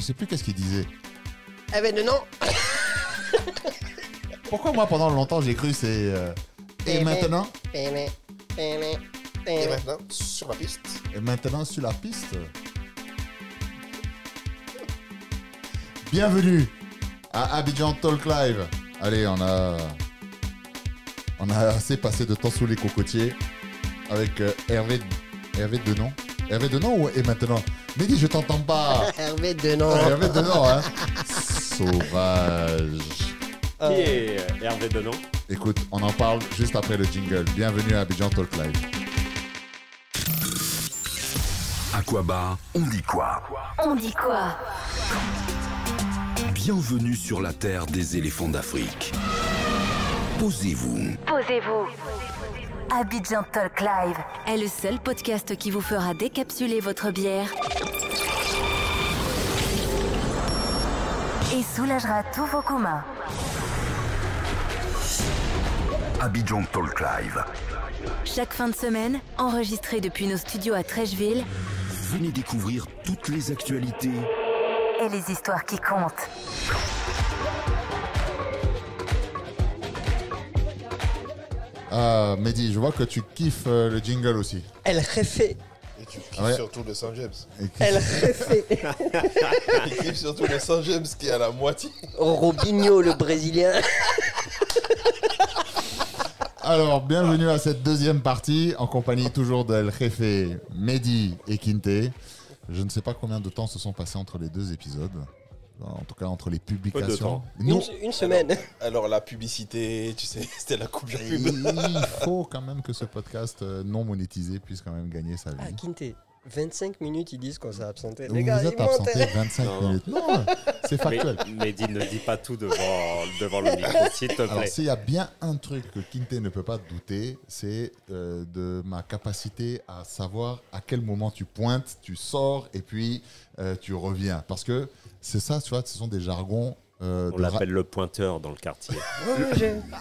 sais plus qu'est-ce qu'il disait. Eh ben non. Pourquoi moi pendant longtemps j'ai cru c'est et maintenant Et maintenant, sur la piste. et maintenant sur la piste. Bienvenue à Abidjan Talk Live. Allez, on a assez passé de temps sous les cocotiers avec Hervé Denon. Hervé Denon ou et maintenant? Mehdi, je t'entends pas. Hervé Denon. Hervé Denon, hein. Sauvage. Qui est Hervé Denon? Écoute, on en parle juste après le jingle. Bienvenue à Abidjan Talk Live. Aquabar, on dit quoi? On dit quoi? Bienvenue sur la terre des éléphants d'Afrique. Posez-vous. Posez-vous. Abidjan Talk Live est le seul podcast qui vous fera décapsuler votre bière et soulagera tous vos communs. Abidjan Talk Live. Chaque fin de semaine, enregistré depuis nos studios à Trècheville, Venez découvrir toutes les actualités et les histoires qui comptent. Ah, Mehdi, je vois que tu kiffes le jingle aussi. Elle refait. Et tu kiffes Ouais. surtout le Saint James. Et Elle refait. Tu kiffes surtout le Saint James qui est à la moitié. Robinho, le Brésilien. Alors, bienvenue à cette deuxième partie, en compagnie toujours d'El Jefe, Mehdi et Kinte. Je ne sais pas combien de temps se sont passés entre les deux épisodes, en tout cas entre les publications. temps. Non, Une semaine. Alors la publicité, tu sais, c'était la coupe de pub. il faut quand même que ce podcast non monétisé puisse quand même gagner sa Ah, vie. Kinte, 25 minutes, ils disent qu'on s'est absenté. Vous Les gars, vous êtes ils mentent. absenté 25 Non, non. minutes. Non, c'est factuel. Mais dis, ne dis pas tout devant le micro, s'il te Alors, plaît. s'il y a bien un truc que Kinte ne peut pas douter, c'est de ma capacité à savoir à quel moment tu pointes, tu sors et puis tu reviens. Parce que c'est ça, tu vois, ce sont des jargons. On l'appelle le pointeur dans le quartier.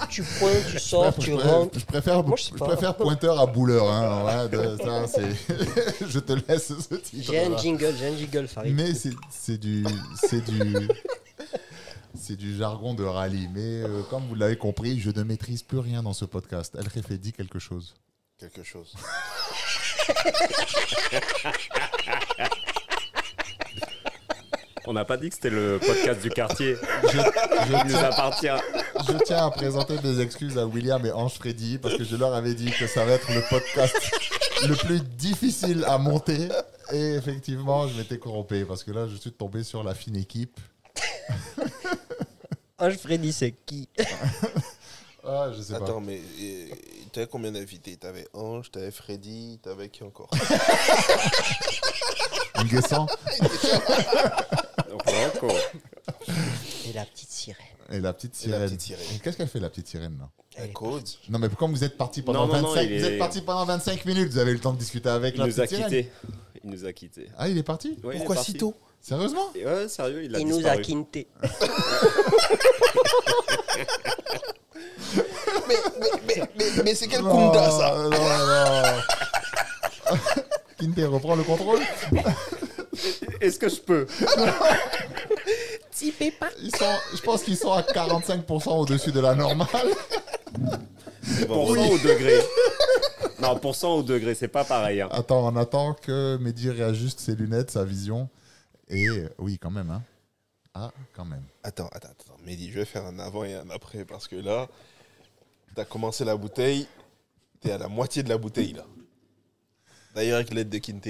Tu pointes, tu sors, tu rentres. Je préfère, Moi, je sais je pas. préfère pointeur à bouleur. Hein. Ouais, ça, c'est... je te laisse ce titre. J'ai un jingle, Farid. Mais c'est du jargon de rallye. Mais comme vous l'avez compris, je ne maîtrise plus rien dans ce podcast. El Jefe dit quelque chose. Quelque chose. On n'a pas dit que c'était le podcast du quartier. Je Il nous tiens, appartient. je tiens à présenter des excuses à William et Ange Freddy parce que je leur avais dit que ça va être le podcast le plus difficile à monter. Et effectivement, je m'étais corrompé parce que là, je suis tombé sur la fine équipe. Ange Freddy, c'est qui? Ah, je sais Attends, pas. mais t'avais combien d'invités? T'avais Ange, t'avais Freddy, t'avais qui encore? Nguessan Donc, encore. Et la petite sirène. et la petite Et la sirène. petite sirène. Et qu'est-ce qu'elle fait, la petite sirène, là? Un code. Non, mais comme vous êtes parti pendant Non, non, non, 25 il vous êtes est- parti pendant 25 minutes, vous avez eu le temps de discuter avec Il la nous a petite sirène. quittés. Il nous a quittés. Ah, il est parti? Ouais, il est Pourquoi parti. si tôt? Sérieusement? Et ouais, sérieux, il a Il nous a disparu. quinté. Mais c'est quel Non, Kunda ça? non, non. Kinte, reprend le contrôle. Est-ce que je peux? Je pense qu'ils sont à 45% au-dessus de la normale. C'est bon. Pourcent au degré. Non, pourcent au degré, c'est pas pareil. Hein. Attends, on attend que Mehdi réajuste ses lunettes, sa vision. Et oui, quand même. Hein. Ah, quand même. Attends. Mehdi, je vais faire un avant et un après parce que là, t'as commencé la bouteille, t'es à la moitié de la bouteille là. D'ailleurs, avec l'aide de Kinte.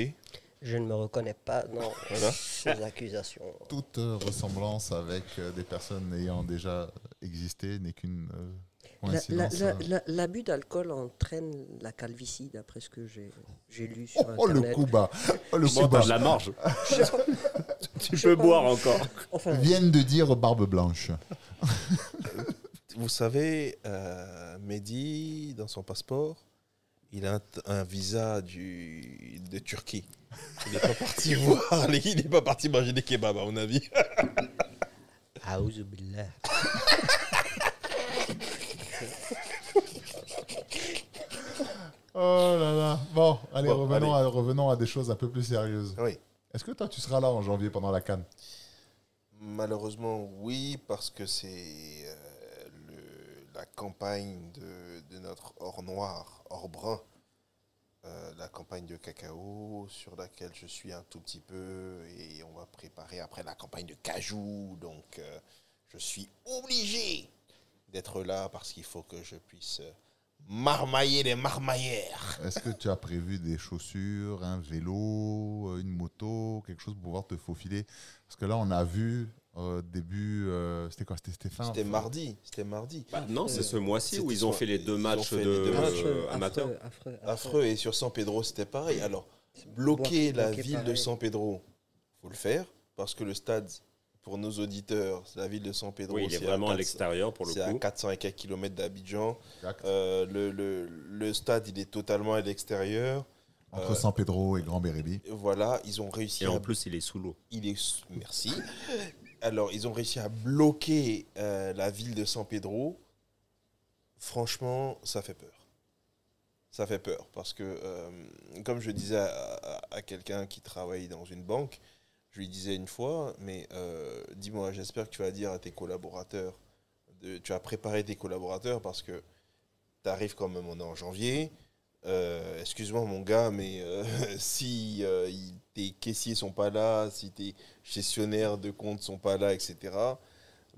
Je ne me reconnais pas dans Voilà. ces accusations. Toute ressemblance avec des personnes ayant déjà existé n'est qu'une coïncidence. L'abus d'alcool entraîne la calvitie, d'après ce que j'ai lu sur Oh, le Internet. coup bas. Oh, le coup Bon, bas. t'as de la marge. Tu peux boire encore. Enfin, Viennent de dire barbe blanche. Vous savez, Mehdi, dans son passeport, il a un visa de Turquie. Il n'est pas parti voir, il n'est pas parti manger des kebabs, à mon avis. Aouzou billah. Oh là là. Bon, allez, Bon, revenons à des choses un peu plus sérieuses. Oui. Est-ce que toi, tu seras là en janvier pendant la CAN? Malheureusement, oui, parce que c'est la campagne de notre or noir, or brun, la campagne de cacao sur laquelle je suis un tout petit peu et on va préparer après la campagne de cajou. Donc, je suis obligé d'être là parce qu'il faut que je puisse marmailler les marmaillères. Est-ce que tu as prévu des chaussures, un vélo, une moto, quelque chose pour pouvoir te faufiler? Parce que là, on a vu début... c'était quoi? C'était Stéphane? C'était mardi. Non, c'est ce mois-ci où ils ont fait les deux matchs fait les deux matchs, amateurs. Affreux. Et sur San Pedro, c'était pareil. Alors, bloquer la ville de pareil. San Pedro, il faut le faire, parce que le stade, pour nos auditeurs, la ville de San Pedro, Oui, il est vraiment à l'extérieur pour le c'est à coup. 400 et quelques kilomètres d'Abidjan. Exact. Le stade, il est totalement à l'extérieur. Entre San Pedro et Grand Bérébi. Voilà, ils ont réussi Et en plus, il est sous l'eau. Merci. Alors, ils ont réussi à bloquer la ville de San Pedro. Franchement, ça fait peur. Ça fait peur parce que, comme je disais à quelqu'un qui travaille dans une banque, je lui disais une fois, mais dis-moi, j'espère que tu vas dire à tes collaborateurs, tu as préparé tes collaborateurs parce que tu arrives quand même, on est en janvier. Excuse-moi mon gars, mais si tes caissiers sont pas là, si tes gestionnaires de compte sont pas là, etc.,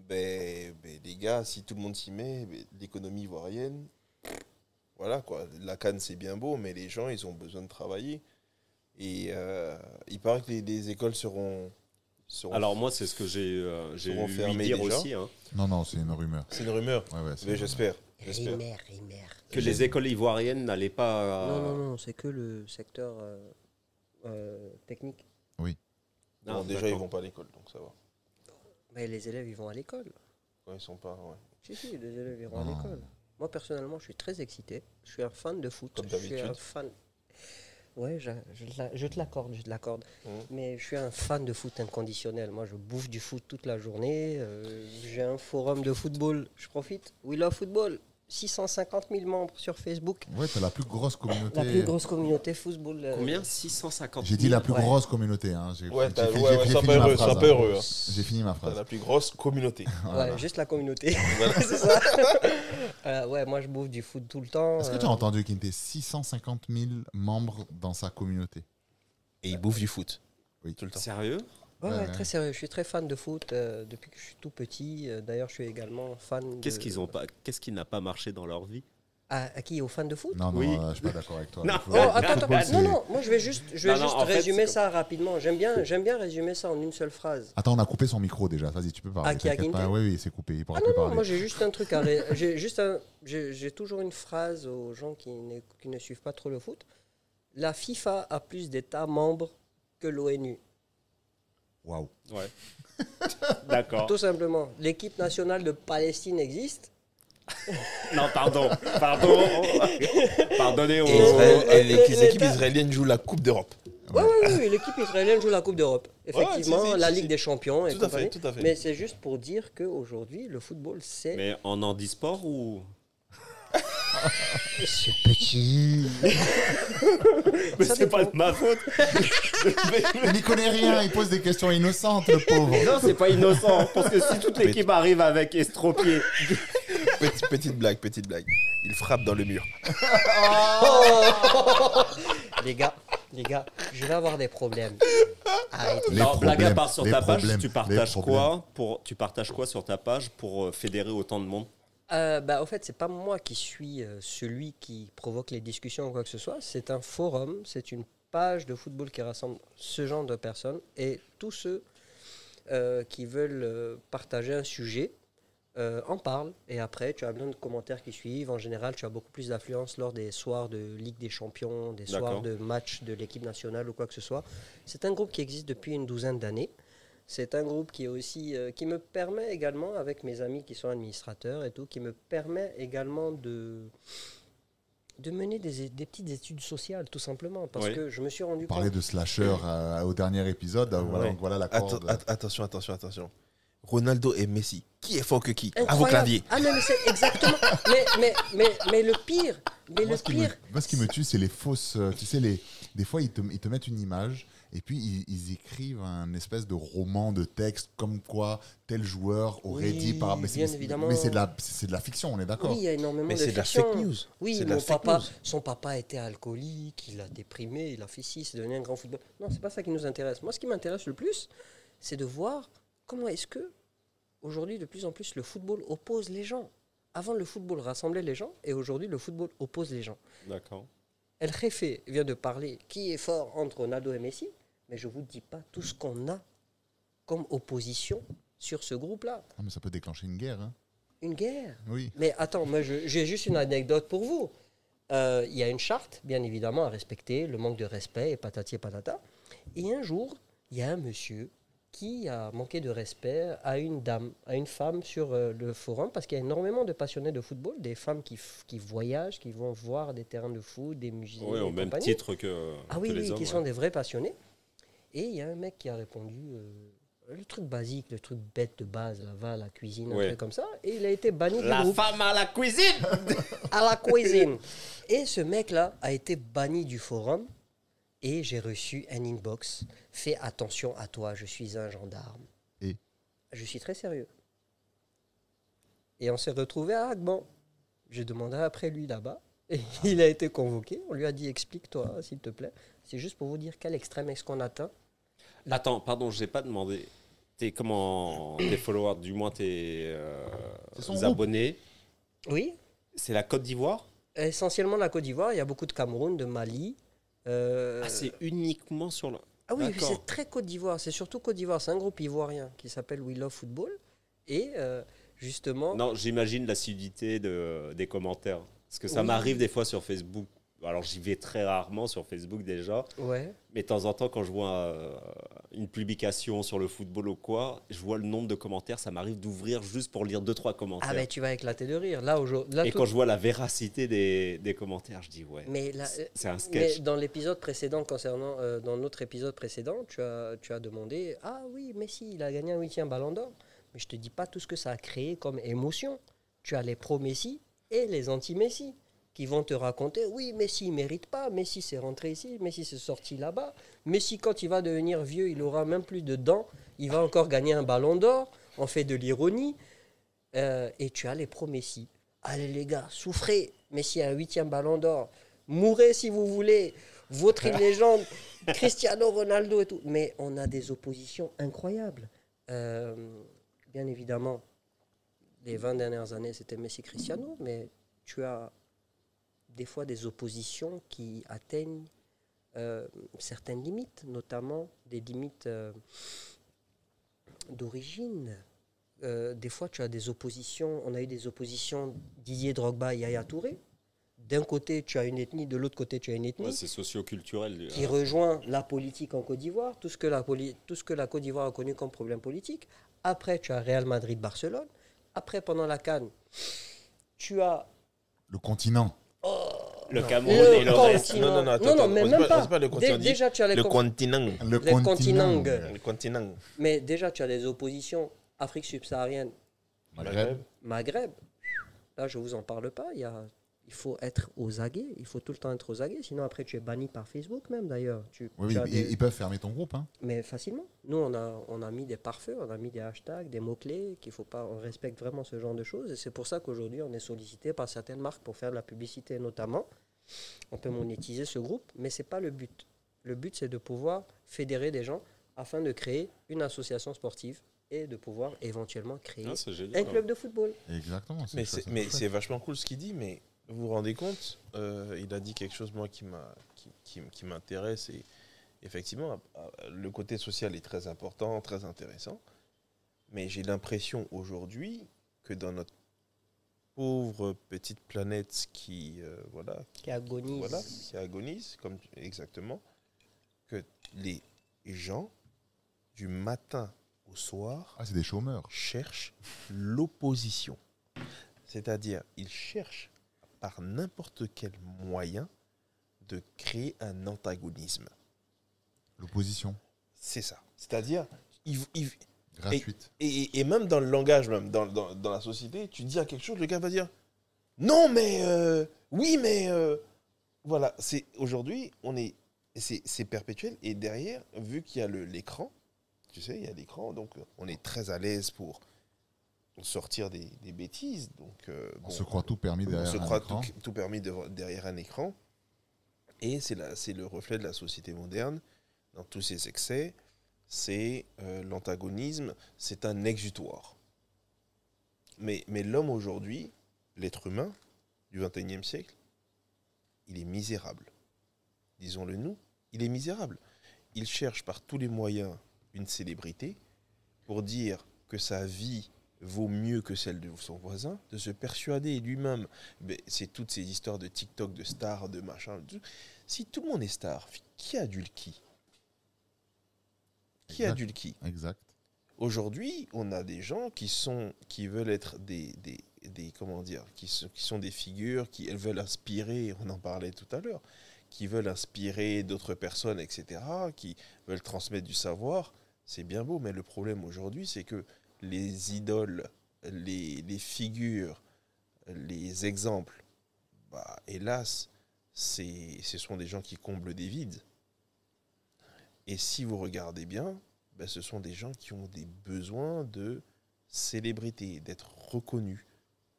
ben, les gars, si tout le monde s'y met, l'économie ivoirienne, voilà quoi. La canne c'est bien beau, mais les gens ils ont besoin de travailler. Et il paraît que les écoles seront Alors moi, c'est ce que j'ai seront eu fermés dire déjà. aussi. Hein. Non, c'est une rumeur. C'est une rumeur. Ouais, c'est Mais une j'espère. Rimer. Que les écoles ivoiriennes n'allaient pas... Non, c'est que le secteur technique. Bon, déjà d'accord. ils vont pas à l'école, donc ça va. Mais les élèves, ils vont à l'école. Quand ils sont pas, ouais. Si, les élèves iront à Non. l'école. Moi, personnellement, je suis très excité. Je suis un fan de foot. Comme je suis d'habitude. un fan. Ouais, je te l'accorde, Mhm. Mais je suis un fan de foot inconditionnel. Moi, je bouffe du foot toute la journée. J'ai un forum de football. Je profite. We Love Football. 650 000 membres sur Facebook. Ouais, t'as la plus grosse communauté. La plus grosse communauté football. Combien 650 J'ai dit la plus Ouais. grosse communauté. Hein. Ouais, J'ai ouais, fini ça ma peut heureux, phrase, ça peut hein. heureux. J'ai fini ma T'as phrase. la plus grosse communauté. Voilà. Ouais, juste la communauté. Voilà. C'est ça. Ouais, moi, je bouffe du foot tout le temps. Est-ce que tu as entendu qu'il y a 650 000 membres dans sa communauté? Et ils bouffent du foot. Oui. Tout le temps. Sérieux? Ouais, très sérieux. Je suis très fan de foot depuis que je suis tout petit. D'ailleurs, je suis également fan. Qu'est-ce qui n'a pas marché dans leur vie? À qui? Aux fans de foot? Non, Oui. je suis pas d'accord avec toi. Non. Le Oh, football, attends. c'est- Non. Moi, je vais juste En fait, résumer c'est ça rapidement. J'aime bien résumer ça en une seule phrase. Attends, on a coupé son micro déjà. Vas-y, tu peux parler. Ah, qui a t'inquiète Guinté pas. Oui, c'est coupé. Il pourra Ah plus non, parler. moi j'ai juste un truc j'ai toujours une phrase aux gens qui ne suivent pas trop le foot. La FIFA a plus d'États membres que l'ONU. Waouh. Ouais. D'accord. Tout simplement. L'équipe nationale de Palestine existe. Non, pardon. Pardonnez aux... Et les les- équipes israéliennes jouent la Coupe d'Europe. Oui, l'équipe israélienne joue la Coupe d'Europe. Effectivement, si, la si, Ligue si. des Champions. Et Tout à fait, compagnie. tout à fait. Mais c'est juste pour dire qu'aujourd'hui, le football, c'est... Mais en handisport ou... C'est petit. Mais Ça c'est pas dépend. de ma faute. Il n'y connaît rien. Il pose des questions innocentes, le pauvre. Non, c'est pas innocent. Parce que si toute l'équipe arrive avec estropié... Petite blague. Il frappe dans le mur. Les gars, je vais avoir des problèmes. Arrêtez. Les Non, blague à problèmes, part sur les ta page, problèmes, tu les partages problèmes. quoi tu partages quoi sur ta page pour fédérer autant de monde? Au fait, c'est pas moi qui suis celui qui provoque les discussions ou quoi que ce soit. C'est un forum, c'est une page de football qui rassemble ce genre de personnes et tous ceux qui veulent partager un sujet en parlent. Et après, tu as plein de commentaires qui suivent. En général, tu as beaucoup plus d'affluence lors des soirs de Ligue des Champions, des soirs D'accord. de matchs de l'équipe nationale ou quoi que ce soit. C'est un groupe qui existe depuis une douzaine d'années. C'est un groupe qui est aussi qui me permet également, avec mes amis qui sont administrateurs et tout, qui me permet également de mener des petites études sociales, tout simplement. Parce Oui. que je me suis rendu Parler compte... de slasher au dernier épisode. Voilà, Ouais. donc voilà la corde. Attention. Ronaldo et Messi. Qui est fort que qui? À vos Incroyable. claviers. Ah non, mais c'est exactement... mais le pire... Moi, ce qui me tue, c'est les fausses. Tu sais, des fois, ils te mettent une image et puis ils écrivent un espèce de roman de texte comme quoi tel joueur aurait Oui, dit par... bien évidemment. Mais c'est de la fiction, on est d'accord. Oui, il y a énormément Mais de c'est de la fiction. fake news. Oui, C'est de la fake news. son papa était alcoolique, il a déprimé, il a fait ci, c'est devenu un grand footballeur. Non, c'est pas ça qui nous intéresse. Moi, ce qui m'intéresse le plus, c'est de voir comment est-ce que, aujourd'hui, de plus en plus, le football oppose les gens. Avant, le football rassemblait les gens, et aujourd'hui, le football oppose les gens. D'accord. El Jefe vient de parler qui est fort entre Ronaldo et Messi, mais je ne vous dis pas tout ce qu'on a comme opposition sur ce groupe-là. Ah, mais ça peut déclencher une guerre. Hein. Une guerre. Oui. Mais attends, moi j'ai juste une anecdote pour vous. Il y a une charte, bien évidemment, à respecter, le manque de respect et patati et patata. Et un jour, il y a un monsieur qui a manqué de respect à une dame, à une femme sur le forum, parce qu'il y a énormément de passionnés de football, des femmes qui voyagent, qui vont voir des terrains de foot, des musées. Oui, au et même compagnie. titre que, Ah oui, que les oui, hommes. qui sont des vrais passionnés. Et il y a un mec qui a répondu le truc basique, le truc bête de base, là, va à la cuisine, un Ouais. truc comme ça. Et il a été banni du La groupe. femme à la cuisine. À la cuisine. Et ce mec-là a été banni du forum. Et j'ai reçu un inbox. Fais attention à toi, je suis un gendarme. Et Je suis très sérieux. Et on s'est retrouvé à Agban. J'ai demandé après lui là-bas. Et il a été convoqué. On lui a dit explique-toi, s'il te plaît. C'est juste pour vous dire quel extrême est-ce qu'on atteint. Attends, pardon, je n'ai pas demandé. Tes followers, du moins tes C'est son groupe. abonnés, Oui, c'est la Côte d'Ivoire. essentiellement la Côte d'Ivoire. Il y a beaucoup de Cameroun, de Mali. Ah, c'est uniquement sur le. Ah oui, D'accord. c'est très Côte d'Ivoire. C'est surtout Côte d'Ivoire. C'est un groupe ivoirien qui s'appelle We Love Football. Et justement, Non, j'imagine l'acidité des commentaires. Parce que ça Oui. m'arrive des fois sur Facebook. Alors, j'y vais très rarement sur Facebook déjà. ouais. Mais de temps en temps, quand je vois une publication sur le football ou quoi, je vois le nombre de commentaires. Ça m'arrive d'ouvrir juste pour lire 2-3 commentaires. Ah ben tu vas éclater de rire. Là, Et quand je vois la véracité des commentaires, je dis ouais. mais là, C'est un mais sketch. dans l'épisode précédent, concernant dans notre épisode précédent, tu as demandé ah oui, Messi, il a gagné un 8e Ballon d'Or. Mais je te dis pas tout ce que ça a créé comme émotion. Tu as les pro-Messi et les anti-Messi qui vont te raconter oui, Messi ne mérite pas, Messi s'est rentré ici, Messi s'est sorti là-bas, Messi quand il va devenir vieux, il aura même plus de dents, il va encore gagner un Ballon d'Or. On fait de l'ironie. Et tu as les pro-Messi. Allez les gars, souffrez. Messi a un 8e Ballon d'Or. Mourrez si vous voulez. Votre légende, Cristiano Ronaldo et tout. Mais on a des oppositions incroyables. Bien évidemment, les 20 dernières années, c'était Messi-Cristiano, mais tu as des fois des oppositions qui atteignent certaines limites, notamment des limites d'origine. Des fois, tu as des oppositions. On a eu des oppositions Didier Drogba et Yaya Touré. D'un côté, tu as une ethnie, de l'autre côté, tu as une ethnie Ouais, c'est socio-culturel. qui rejoint la politique en Côte d'Ivoire, tout ce que la Côte d'Ivoire a connu comme problème politique. Après, tu as Real Madrid-Barcelone. Après, pendant la CAN, tu as le continent. Le non, Cameroun le et le reste. continent. Non, attends, mais on dit même pas- on pas. dit pas le continent, on dit Déjà, tu as les Le continent. Le Les continents. Le continent. Mais déjà, tu as des oppositions Afrique subsaharienne, Maghreb. Maghreb. Là, je vous en parle pas. Il faut être aux aguets. Il faut tout le temps être aux aguets. Sinon, après, tu es banni par Facebook même, d'ailleurs. Oui, Tu as ils peuvent fermer ton groupe. Hein. Mais facilement. Nous, on a mis des pare-feux, on a mis des hashtags, des mots-clés, qu'il faut pas. On respecte vraiment ce genre de choses. Et c'est pour ça qu'aujourd'hui, on est sollicité par certaines marques pour faire de la publicité, notamment. On peut monétiser ce groupe, mais ce n'est pas le but. Le but, c'est de pouvoir fédérer des gens afin de créer une association sportive et de pouvoir éventuellement créer Ah, c'est génial. un club de football. Exactement. Mais ça, c'est chouette. vachement cool ce qu'il dit, mais vous vous rendez compte, il a dit quelque chose moi qui m'intéresse et effectivement le côté social est très important, très intéressant, mais j'ai l'impression aujourd'hui que dans notre pauvre petite planète qui Qui agonise. qui agonise exactement, que les gens du matin au soir Ah, c'est des chômeurs. cherchent l'opposition. C'est-à-dire, ils cherchent par n'importe quel moyen de créer un antagonisme. L'opposition. C'est ça. C'est-à-dire, Gratuite. et même dans le langage, même dans la société, tu dis à quelque chose, le gars va dire non, mais oui, mais voilà. Aujourd'hui, on est c'est perpétuel. Et derrière, vu qu'il y a l'écran, tu sais, il y a l'écran, donc on est très à l'aise pour sortir des bêtises. Donc, On se croit tout permis derrière on se un croit écran. tout permis derrière un écran. Et c'est le reflet de la société moderne, dans tous ses excès. C'est l'antagonisme, c'est un exutoire. Mais l'homme aujourd'hui, l'être humain du XXIe siècle, il est misérable. Disons-le nous, il est misérable. Il cherche par tous les moyens une célébrité pour dire que sa vie vaut mieux que celle de son voisin, de se persuader lui-même. C'est toutes ces histoires de TikTok, de stars, de machin. Si tout le monde est star, qui adule qui ? Qui Exact. adule qui ? Exact. Aujourd'hui, on a des gens qui veulent être comment dire, qui sont des figures, elles veulent inspirer, on en parlait tout à l'heure, qui veulent inspirer d'autres personnes, etc., qui veulent transmettre du savoir. C'est bien beau, mais le problème aujourd'hui, c'est que les idoles, les figures, les exemples, hélas, ce sont des gens qui comblent des vides. Et si vous regardez bien, ce sont des gens qui ont des besoins de célébrité, d'être reconnus.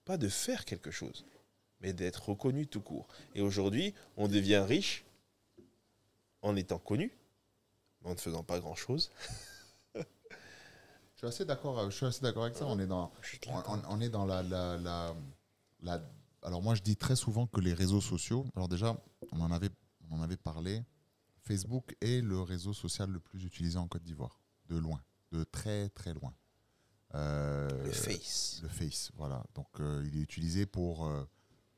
Pas de faire quelque chose, mais d'être reconnu tout court. Et aujourd'hui, on devient riche en étant connu, mais en ne faisant pas grand-chose. Je suis assez d'accord avec ça. On est dans, on est dans alors moi, je dis très souvent que les réseaux sociaux, alors déjà, on en avait parlé, Facebook est le réseau social le plus utilisé en Côte d'Ivoire, de loin, de très très loin. Le Face. Le Face, voilà. Donc il est utilisé pour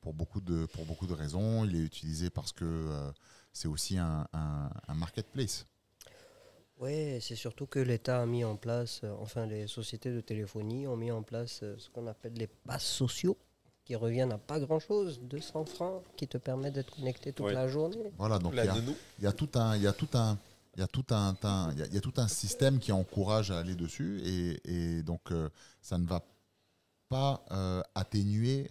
beaucoup de raisons. Il est utilisé parce que c'est aussi un marketplace. Oui, c'est surtout que l'État a mis en place, les sociétés de téléphonie ont mis en place ce qu'on appelle les passes sociaux, qui reviennent à pas grand-chose, 200 francs, qui te permettent d'être connecté toute la journée. Voilà, donc il y a tout un système qui encourage à aller dessus et donc ça ne va pas atténuer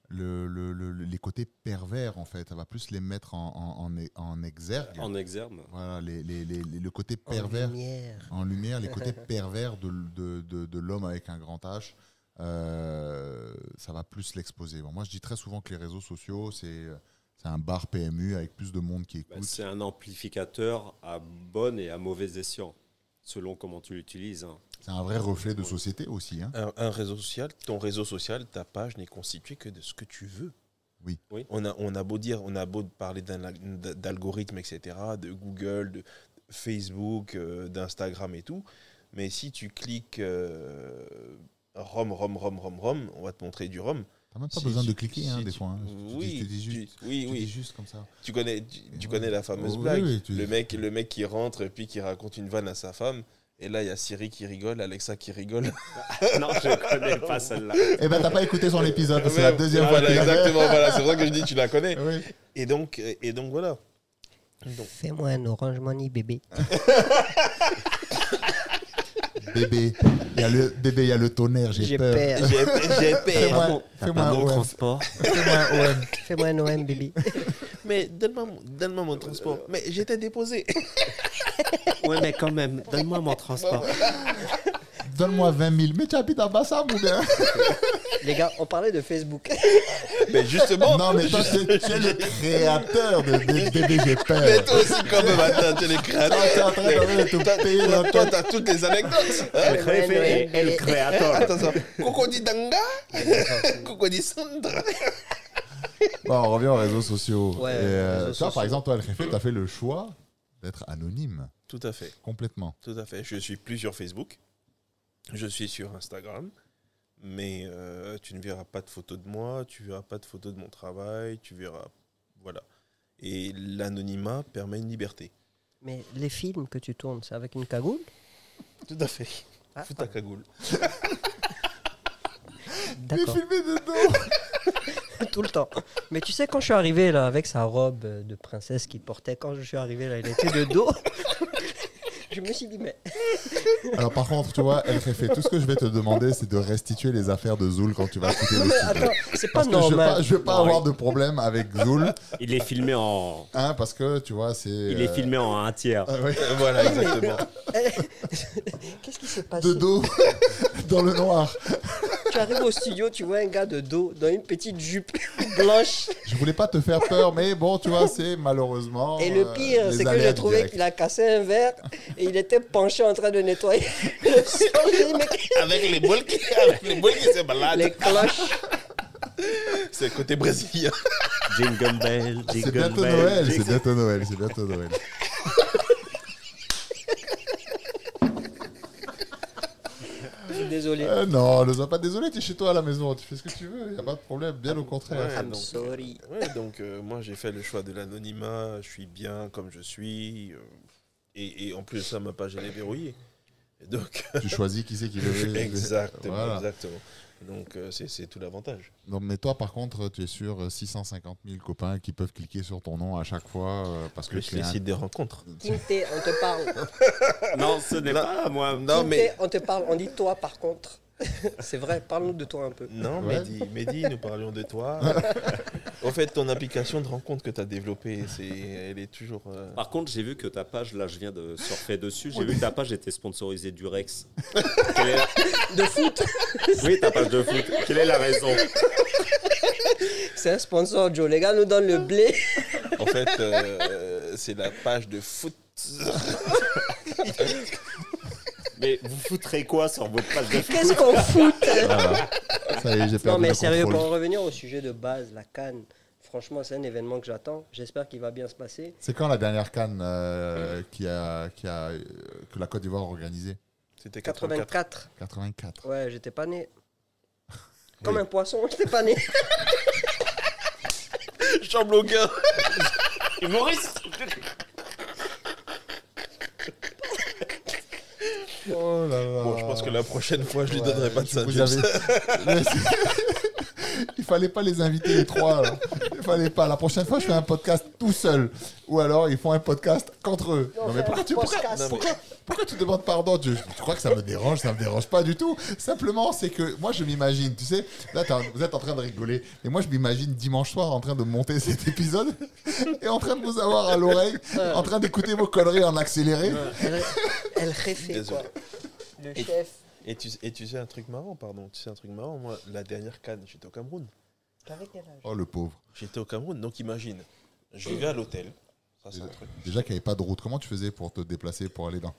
les côtés pervers, en fait. Ça va plus les mettre en exergue. En exergue. Voilà, le côté pervers. En lumière, les côtés pervers de l'homme avec un grand H. Ça va plus l'exposer. Bon, moi, je dis très souvent que les réseaux sociaux, c'est un bar PMU avec plus de monde qui écoute. C'est un amplificateur à bon et à mauvais escient, selon comment tu l'utilises. Hein. C'est un vrai reflet de société aussi. Hein. Un réseau social, ton réseau social, ta page n'est constituée que de ce que tu veux. Oui. On a beau parler d'algorithmes, etc., de Google, de Facebook, d'Instagram et tout, mais si tu cliques Rome, on va te montrer du Rhum. T'as même pas besoin de cliquer des fois. Hein. Oui, tu dis juste comme ça. Tu connais la fameuse blague. Le mec qui rentre et puis qui raconte une vanne à sa femme. Et là, il y a Siri qui rigole, Alexa qui rigole. Non, je ne connais pas celle-là. Eh ben, t'as pas écouté son épisode, c'est la deuxième fois. Exactement, voilà, c'est vrai que je dis, tu la connais. Oui. Et donc voilà. Fais-moi un Orange Money, bébé. Bébé, il y a le tonnerre, j'ai peur. J'ai peur. Fais-moi un OM. transport. Fais-moi un OM. Fais-moi un OM, bébé. Mais donne-moi mon transport. Mais j'étais déposé. Ouais, mais quand même, donne-moi mon transport. Donne-moi 20 000. Mais tu habites à Bassam ou bien? Les gars, on parlait de Facebook. Mais justement. Non, mais toi, tu es le créateur de Bébé, j'ai peur. Mais toi aussi, quand même, attends, tu es le créateur. Tu es en train de te payer dans Toi, t'as toutes les anecdotes. El créateur. Attends. Coco dit Danga. Coco dit Sandra. Bon, on revient aux réseaux sociaux. Ouais, Et, réseaux toi, sociaux. par exemple, toi, tu as fait le choix d'être anonyme. Tout à fait. Complètement. Tout à fait. Je suis plus sur Facebook. Je suis sur Instagram. Mais tu ne verras pas de photos de moi, tu ne verras pas de photos de mon travail, tu verras... Voilà. Et l'anonymat permet une liberté. Mais les films que tu tournes, c'est avec une cagoule? Tout à fait. Fous ta cagoule. D'accord. filmé dedans. Tout le temps. Mais tu sais, quand je suis arrivé là, avec sa robe de princesse qu'il portait, quand je suis arrivé là, il était de dos. Je me suis dit, mais Alors par contre, tu vois, El Jefe, tout ce que je vais te demander, c'est de restituer les affaires de Zoul quand tu vas quitter le mais studio. attends, c'est pas Parce que je normal. vais pas Non, avoir oui. de problème avec Zoul, Il est filmé en. hein, parce que tu vois, c'est... Il est filmé en un tiers. oui, Voilà, exactement. Qu'est-ce qui s'est passé? de dos, dans le noir. Tu arrives au studio, tu vois un gars de dos dans une petite jupe blanche. Je voulais pas te faire peur, mais bon, tu vois, c'est malheureusement... Et le pire, les c'est que aléas j'ai du trouvé direct. qu'il a cassé un verre et il était penché en train de nettoyer le sol. J'ai dit, mais Avec les boules qui se baladent. les cloches. C'est le côté brésilien. Jingle bell, C'est jingle bientôt bell. Noël, c'est bientôt Noël, c'est bientôt Noël. Je suis désolé. Non, ne sois pas désolé, tu es chez toi à la maison, tu fais ce que tu veux, il a pas de problème, bien au contraire. Ouais, I'm donc, sorry. moi j'ai fait le choix de l'anonymat, je suis bien comme je suis. Et en plus de ça, ma page elle est verrouillée. Et donc, Tu choisis qui c'est qui veut. exactement, Voilà. exactement. Donc c'est tout l'avantage. Non, mais toi, par contre, tu es sur 650 000 copains qui peuvent cliquer sur ton nom à chaque fois parce que Plus tu es les un... sites des rencontres. Tinté, on te parle. Non, ce n'est pas moi. Non, Tinté, mais. on te parle. On dit toi par contre. C'est vrai, parle-nous de toi un peu. Non, Ouais. Mehdi, nous parlions de toi. En fait, ton application de rencontre que tu as développée, elle est toujours. Par contre, j'ai vu que ta page, là, je viens de surfer dessus. J'ai vu que ta page était sponsorisée du Rex. Quelle est la- De foot, Oui, ta page de foot. Quelle est la raison? c'est un sponsor, Joe. Les gars nous donnent le blé. En fait, c'est la page de foot. Mais vous foutrez quoi sur votre page de foot? Qu'est-ce qu'on fout? Voilà. Ça y est, j'ai perdu Non, mais le sérieux, contrôle. pour en revenir au sujet de base, la CAN, franchement, c'est un événement que j'attends. J'espère qu'il va bien se passer. C'est quand la dernière CAN que la Côte d'Ivoire a organisée? C'était 84. 84. 84. Ouais, j'étais pas né. Comme un poisson, j'étais pas né. Jean Bloguin. Humoriste. Oh là là. Bon, je pense que la prochaine fois, je lui donnerai pas de ça. Vous avez... Il fallait pas les inviter les trois. Alors. Il fallait pas. La prochaine fois, je fais un podcast tout seul. Ou alors, ils font un podcast qu'entre eux. Non, mais on fait un podcast. pourquoi tu demandes pardon? Tu crois que ça me dérange? Ça me dérange pas du tout. Simplement, c'est que moi, je m'imagine, tu sais, là, vous êtes en train de rigoler. Et moi, je m'imagine dimanche soir en train de monter cet épisode et en train de vous avoir à l'oreille, en train d'écouter vos conneries en accéléré. Elle réfait, Désolé. quoi. Le Et- chef. Et tu sais un truc marrant, pardon. Tu sais un truc marrant, moi, la dernière CAN, j'étais au Cameroun. T'avais quel âge? Oh, le pauvre. J'étais au Cameroun, donc imagine, je vivais à l'hôtel. Ça, c'est un truc. Déjà qu'il n'y avait pas de route. Comment tu faisais pour te déplacer, pour aller dans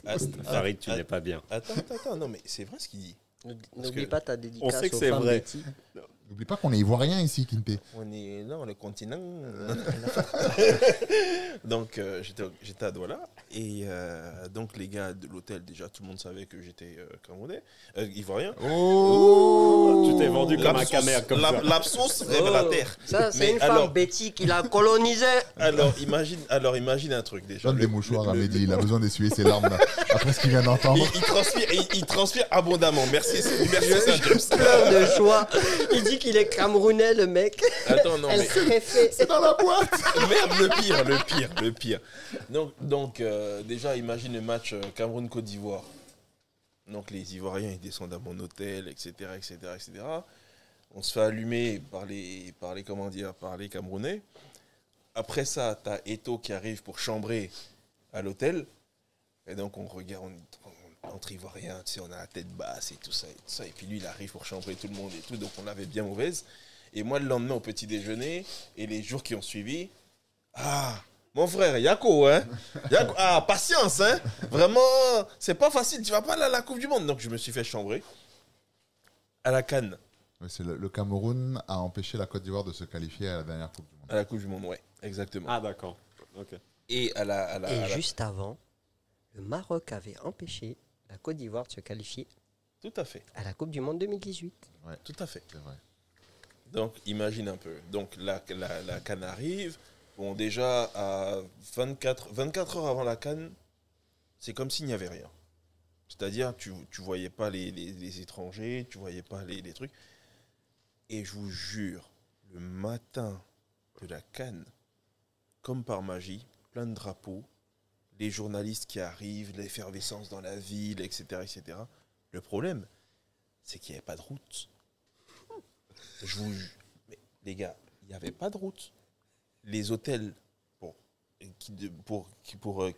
Ah, Farid, tu n'es pas bien. Attends, non, mais c'est vrai ce qu'il dit. N'oublie que- pas ta dédicace On sait que aux c'est femmes vrai. Betty. N'oublie pas qu'on est ivoirien ici, Kinte. On est là, le continent. Donc, j'étais à Douala. Et donc, les gars de l'hôtel, déjà, tout le monde savait que j'étais camerounais, ivoirien. Oh, Tu t'es vendu comme un camère comme ça. L'absence révélateur. Ça, c'est Mais une femme alors- Betty qui l'a colonisé. Alors, imagine un truc déjà. Donne des mouchoirs à Mehdi, il a besoin d'essuyer ses larmes là, après ce qu'il vient d'entendre. Il transpire abondamment. Merci Saint-James. Plein de joie. Il dit qu'il est camerounais, le mec. Attends, non, Elle mais. serait fait. C'est dans la boîte. Merde, le pire. Donc déjà, imagine le match Cameroun-Côte d'Ivoire. Donc les Ivoiriens, ils descendent à mon hôtel, etc. On se fait allumer par les Camerounais. Après ça, t'as Eto'o qui arrive pour chambrer à l'hôtel. Et donc on regarde, entre Ivoiriens, tu sais, on a la tête basse et tout ça. Et puis lui, il arrive pour chambrer tout le monde et tout. Donc on l'avait bien mauvaise. Et moi, le lendemain, au petit déjeuner, et les jours qui ont suivi, mon frère, Yako, hein. Patience, hein. Vraiment, c'est pas facile. Tu vas pas aller à la Coupe du Monde. Donc, je me suis fait chambrer à la CAN. Ouais, c'est le Cameroun a empêché la Côte d'Ivoire de se qualifier à la dernière Coupe du Monde. À la Coupe du Monde, ouais, exactement. Ah, d'accord. Ok. Et Et juste avant, le Maroc avait empêché la Côte d'Ivoire de se qualifier Tout à fait, à la Coupe du Monde 2018. tout à fait. C'est vrai. Donc, imagine un peu. Donc, la CAN arrive. Bon, déjà, à 24 heures avant la CAN, c'est comme s'il n'y avait rien. C'est-à-dire, tu voyais pas les étrangers, tu voyais pas les trucs. Et je vous jure, le matin de la CAN, comme par magie, plein de drapeaux, les journalistes qui arrivent, l'effervescence dans la ville, etc., etc. Le problème, c'est qu'il n'y avait pas de route. Mais, les gars, il n'y avait pas de route. Les hôtels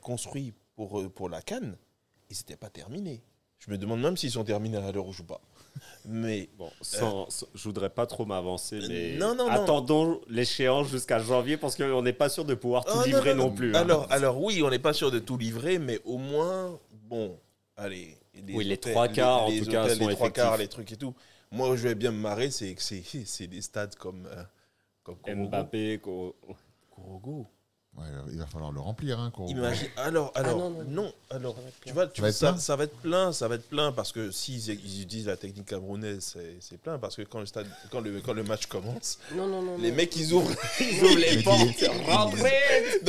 construits pour la CAN, ils n'étaient pas terminés. Je me demande même s'ils sont terminés à l'heure où je joue pas. Mais Bon, je voudrais pas trop m'avancer, mais non. attendons l'échéance jusqu'à janvier parce qu'on n'est pas sûr de pouvoir tout livrer non plus. hein. Alors oui, on n'est pas sûr de tout livrer, mais au moins, bon, allez. Les trois quarts, en tout cas, sont les trois quarts, effectifs. les trucs et tout. Moi, où je vais bien me marrer, c'est que c'est des stades comme Korogo. Mbappé, Korogo. Ouais, il va falloir le remplir. Hein, Imagine. Alors, non. Alors, Ça va être tu Ça vois, va être plein ça va être plein, ça va être plein parce que s'ils utilisent la technique camerounaise, c'est plein parce que quand le match commence, Non. les mecs ils ouvrent les Mais portes, qui- rentrez.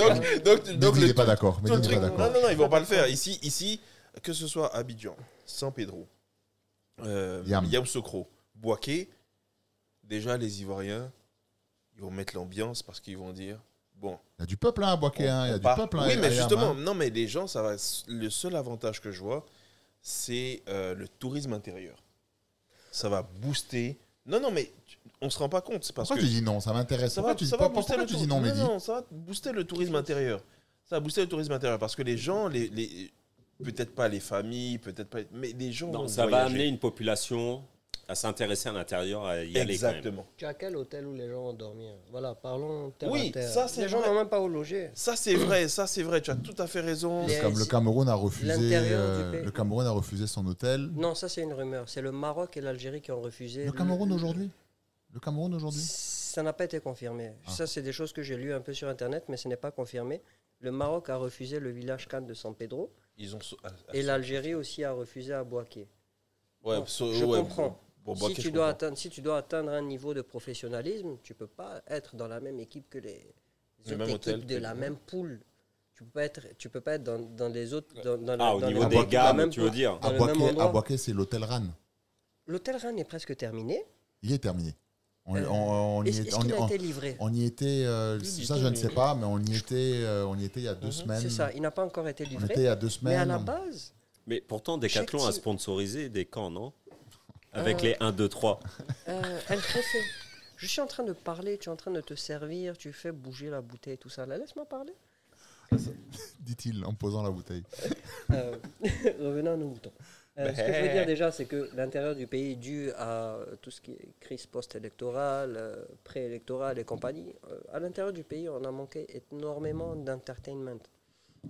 Donc Mehdi n'est pas d'accord. tout le Mehdi n'est truc. pas d'accord. Non, ils vont pas le faire. Ici, que ce soit Abidjan, San Pedro, Yamoussoukro, Bouaké, déjà les Ivoiriens, ils vont mettre l'ambiance parce qu'ils vont dire bon. Il y a du peuple hein, à Boaké. Hein, il y a du peuple. Oui, mais à Yam, justement, hein. non, mais les gens, ça va. Le seul avantage que je vois, c'est le tourisme intérieur. Ça va booster. Non, mais on se rend pas compte. C'est parce Pourquoi que tu dis non? Ça m'intéresse. ça Pourquoi va, tu dis ça va pas- booster pourquoi le tu dis non, Mehdi? Non, ça va booster le tourisme intérieur. Ça va booster le tourisme intérieur parce que les gens, peut-être pas les familles, peut-être pas, mais les gens Non, vont ça va voyager. amener une population à s'intéresser à l'intérieur, à y aller quand même. Exactement. Tu as quel hôtel où les gens vont dormir? Voilà, parlons terre Oui, à terre. ça, c'est les gens vrai. n'ont même pas où loger. Ça c'est vrai. Tu as tout à fait raison. Les- Comme le Cameroun a refusé. L'intérieur du pays. Le Cameroun a refusé son hôtel. Non, ça c'est une rumeur. C'est le Maroc et l'Algérie qui ont refusé. Le Cameroun aujourd'hui. Le Cameroun aujourd'hui. Ça n'a pas été confirmé. Ah. Ça, c'est des choses que j'ai lues un peu sur Internet, mais ce n'est pas confirmé. Le Maroc a refusé le village Cannes de San Pedro Ils ont. et l'Algérie aussi a refusé à Bouaké. Ouais, Bon, je comprends. Bon, Si Bouaké, tu je dois comprends. atteindre un niveau de professionnalisme, tu peux pas être dans la même équipe que les Le autres même équipes hôtel, de la ouais. même poule. Tu peux pas être dans les autres. Dans Ah, au dans niveau les- des dans la gammes, même tu veux poule. dire Dans le même endroit. À Boaké, c'est l'hôtel Ran. L'hôtel Rennes est presque terminé. Il est terminé. On y Est-ce est- qu'il a été livré? on y était. Ça, je ne sais pas, mais on y était il y a 2 semaines. C'est ça, il n'a pas encore été On était livré. il y a 2 Mais à semaines. la base, Mais pourtant, Decathlon Chaque a team- sponsorisé des camps, non Avec les 1, 2, 3. El Jefe, je suis en train de parler, tu es en train de te servir, tu fais bouger la bouteille, tout ça. Là, laisse-moi parler. Dit-il en posant la bouteille. Revenons à nos moutons. Ce que je veux dire déjà, c'est que l'intérieur du pays est dû à tout ce qui est crise post-électorale, préélectorale et compagnie. À l'intérieur du pays, on a manqué énormément d'entertainment.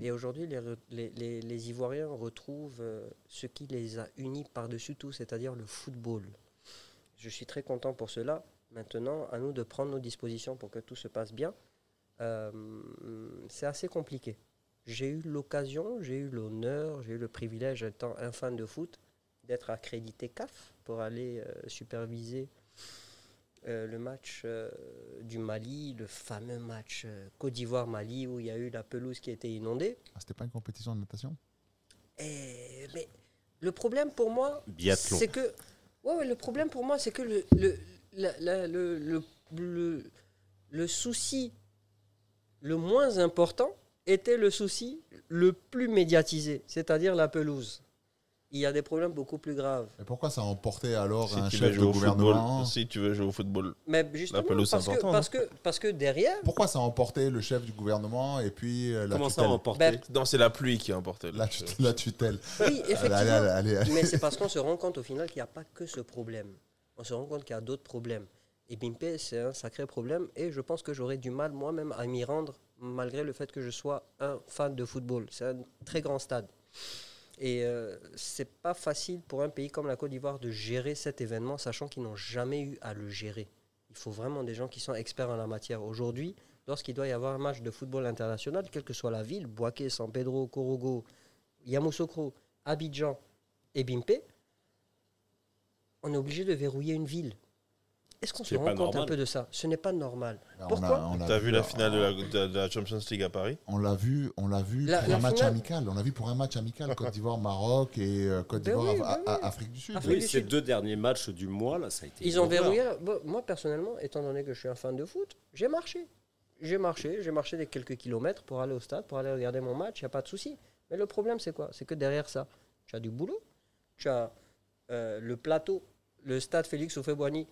Et aujourd'hui, les Ivoiriens retrouvent ce qui les a unis par-dessus tout, c'est-à-dire le football. Je suis très content pour cela. Maintenant, à nous de prendre nos dispositions pour que tout se passe bien. C'est assez compliqué. J'ai eu l'occasion, j'ai eu l'honneur, j'ai eu le privilège, étant un fan de foot, d'être accrédité CAF pour aller superviser le match du Mali, le fameux match Côte d'Ivoire-Mali où il y a eu la pelouse qui a été inondée. Ah, c'était pas une compétition de natation? Mais le problème pour moi, Biathlon. c'est que le problème pour moi, c'est que le souci le moins important était le souci le plus médiatisé, c'est-à-dire la pelouse. Il y a des problèmes beaucoup plus graves. Et pourquoi ça a emporté alors Si un tu veux chef de jouer au gouvernement? football, si tu veux jouer au football, Mais justement, pelouse, c'est important, parce que derrière, Pourquoi ça a emporté le chef du gouvernement et puis la Comment ça tutelle? remporter Ben, non, c'est la pluie qui a emporté. La tutelle. oui, effectivement. Allez. Mais c'est parce qu'on se rend compte au final qu'il n'y a pas que ce problème. On se rend compte qu'il y a d'autres problèmes. Et Bimpe, c'est un sacré problème. Et je pense que j'aurais du mal moi-même à m'y rendre, malgré le fait que je sois un fan de football. C'est un très grand stade. Et c'est pas facile pour un pays comme la Côte d'Ivoire de gérer cet événement, sachant qu'ils n'ont jamais eu à le gérer. Il faut vraiment des gens qui sont experts en la matière. Aujourd'hui, lorsqu'il doit y avoir un match de football international, quelle que soit la ville, Bouaké, San Pedro, Korogo, Yamoussoukro, Abidjan et Bimpe, on est obligé de verrouiller une ville. Est-ce qu'on se C'est rend pas compte un normal. peu de ça? Ce n'est pas normal. Ben, Pourquoi on a T'as vu la finale de la Champions League à Paris? On l'a vu La- pour la un match finale- amical. On l'a vu pour un match amical. Côte d'Ivoire, Maroc et Côte Ben d'Ivoire, oui, ben oui. Afrique du Sud. Afrique Oui, du ces Sud. 2 derniers matchs du mois, là, ça a été. Ils ont une horreur. verrouillé. Bon, moi, personnellement, étant donné que je suis un fan de foot, j'ai marché. j'ai marché des quelques kilomètres pour aller au stade, pour aller regarder mon match, il n'y a pas de souci. Mais le problème, c'est quoi? C'est que derrière ça, tu as du boulot, tu as le plateau, le stade Félix Houphouët-Boigny.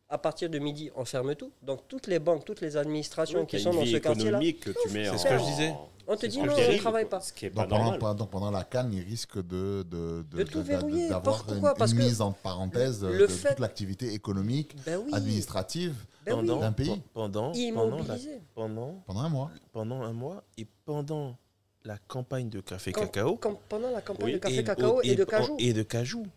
À partir de midi, on ferme tout. Donc, toutes les banques, toutes les administrations qui sont dans ce quartier-là, que tu mets C'est ce que je disais. on te c'est dit ce non, que je on ne dis, travaille pas. Ce qui est pas Donc normal. pendant la CAN, il risque tout verrouiller. d'avoir Pourquoi? Parce une que mise en parenthèse le de fait- toute l'activité économique, Ben oui, administrative ben oui. d'un pays pendant Immobilisé. pendant un mois. pendant un mois et pendant la campagne de café Quand- cacao pendant la campagne Oui. de café et, cacao et de cajou. et de cajou.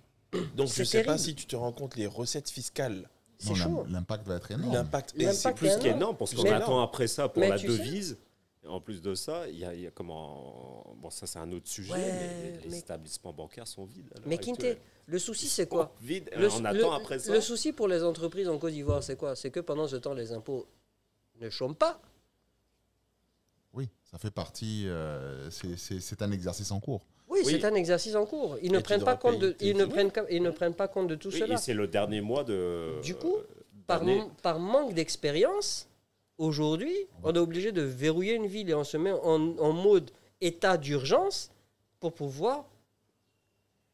Donc je C'est ne sais pas terrible. si tu te rends compte les recettes fiscales, C'est Non, chaud. l'impact va être énorme. l'impact. Et L'impact c'est est plus énorme. Qu'énorme, parce qu'on Mais- attend après ça pour mais la tu sais- devise. Et en plus de ça, il y a comment. Bon, ça, c'est un autre sujet, Ouais, mais les mais- établissements bancaires sont vides. à l'heure Mais Quinte, actuelle. le souci, c'est quoi? Vide. Le- On attend après ça. Le souci pour les entreprises en Côte d'Ivoire, c'est quoi? C'est que pendant ce temps, les impôts ne chôment pas. Oui, ça fait partie. C'est un exercice en cours. Oui, Oui. c'est un exercice en cours. Ils ne Et tu prennent pas devras compte de, payer ils ne tes prennent, ils ne prennent pas compte de tout Oui, cela. et c'est le dernier mois de. Du coup, Par, d'année. par manque d'expérience, aujourd'hui, on est obligé de verrouiller une ville et on se met en mode état d'urgence pour pouvoir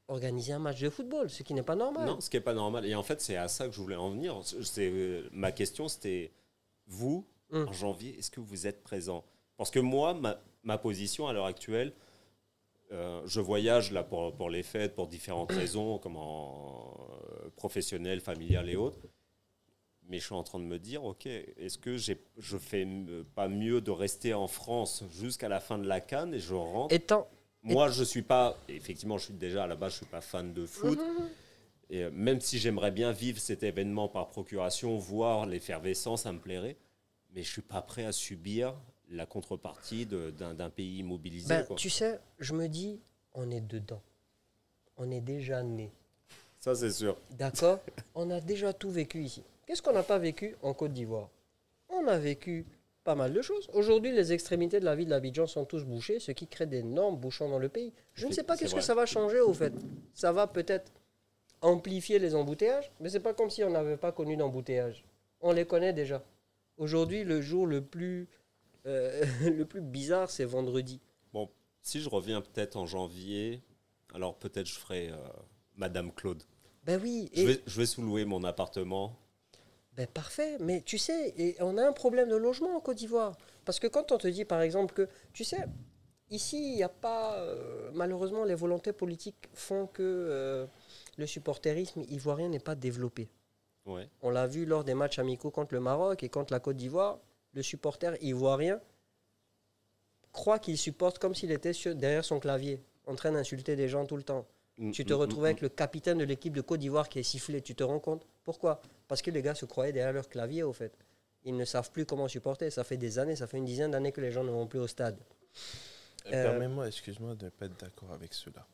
organiser un match de football, ce qui n'est pas normal. Non, ce qui n'est pas normal. Et en fait, c'est à ça que je voulais en venir. Ma question, c'était, vous, en janvier, est-ce que vous êtes présent? Parce que moi, ma position à l'heure actuelle, je voyage là pour les fêtes, pour différentes raisons, comme professionnelles, familiales et autres. Mais je suis en train de me dire, ok, est-ce que je fais pas mieux de rester en France jusqu'à la fin de la CAN et je rentre? Étant, Moi, je suis pas. Effectivement, je suis déjà à la base, je suis pas fan de foot. Et même si j'aimerais bien vivre cet événement par procuration, voir l'effervescence, ça me plairait. Mais je suis pas prêt à subir la contrepartie d'un pays immobilisé. ben, quoi. tu sais, je me dis, on est dedans. On est déjà né. Ça, c'est sûr. D'accord? On a déjà tout vécu ici. Qu'est-ce qu'on n'a pas vécu en Côte d'Ivoire? On a vécu pas mal de choses. Aujourd'hui, les extrémités de la ville d'Abidjan sont tous bouchées, ce qui crée d'énormes bouchons dans le pays. Je ne sais pas C'est qu'est-ce que vrai. ça va changer au fait. Ça va peut-être amplifier les embouteillages, mais c'est pas comme si on n'avait pas connu d'embouteillages. On les connaît déjà. Aujourd'hui, le jour le plus bizarre, c'est vendredi. Bon, si je reviens peut-être en janvier, alors peut-être je ferai Madame Claude. Ben oui, Je vais sous-louer mon appartement. ben parfait, mais tu sais, et on a un problème de logement en Côte d'Ivoire. Parce que quand on te dit par exemple que, tu sais, ici, il n'y a pas, malheureusement, les volontés politiques font que le supporterisme ivoirien n'est pas développé. Ouais. On l'a vu lors des matchs amicaux contre le Maroc et contre la Côte d'Ivoire, le supporter ivoirien croit qu'il supporte comme s'il était derrière son clavier, en train d'insulter des gens tout le temps. Tu te retrouves avec le capitaine de l'équipe de Côte d'Ivoire qui est sifflé. Tu te rends compte? Pourquoi? Parce que les gars se croyaient derrière leur clavier, au fait. Ils ne savent plus comment supporter. Ça fait des années, ça fait une dizaine d'années que les gens ne vont plus au stade. Permets-moi, excuse-moi, de ne pas être d'accord avec cela.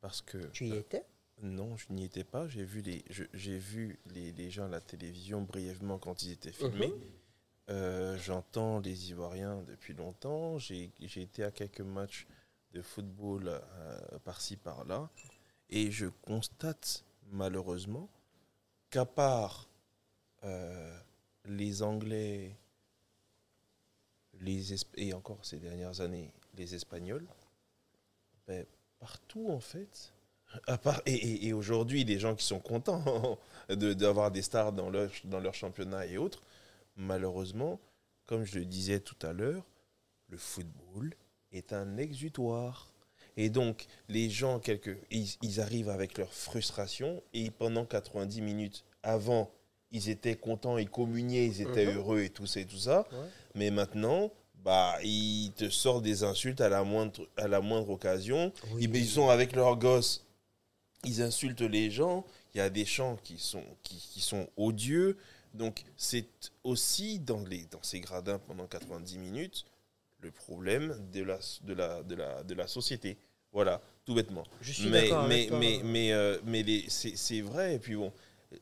Parce que... Tu y étais? Non, je n'y étais pas. J'ai vu les gens à la télévision brièvement quand ils étaient filmés. J'entends les Ivoiriens depuis longtemps. J'ai été à quelques matchs de football par-ci, par-là. Et je constate malheureusement qu'à part les Anglais et encore ces dernières années, les Espagnols, ben, partout en fait, à part, et aujourd'hui les gens qui sont contents d'avoir des stars dans leur championnat et autres, malheureusement, comme je le disais tout à l'heure, le football est un exutoire. Et donc, les gens, ils arrivent avec leur frustration et pendant 90 minutes avant, ils étaient contents, ils communiaient, ils étaient heureux et tout ça et tout ça. Ouais. Mais maintenant, bah, ils te sortent des insultes à la moindre occasion. Oui. Ils sont avec leurs gosses, ils insultent les gens. Il y a des chants qui sont odieux. Donc, c'est aussi dans ces gradins pendant 90 minutes le problème de la société. Voilà, tout bêtement. Je suis d'accord avec toi. C'est vrai. Et puis bon,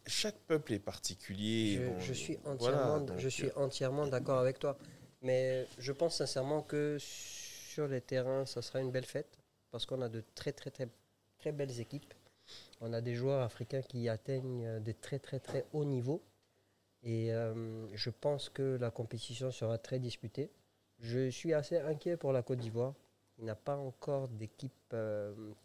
chaque peuple est particulier. Je suis voilà, suis entièrement d'accord avec toi. Mais je pense sincèrement que sur les terrains, ça sera une belle fête. Parce qu'on a de très, très, très, très belles équipes. On a des joueurs africains qui atteignent des très, très, très hauts niveaux. Et je pense que la compétition sera très disputée. Je suis assez inquiet pour la Côte d'Ivoire. Il n'a pas encore d'équipe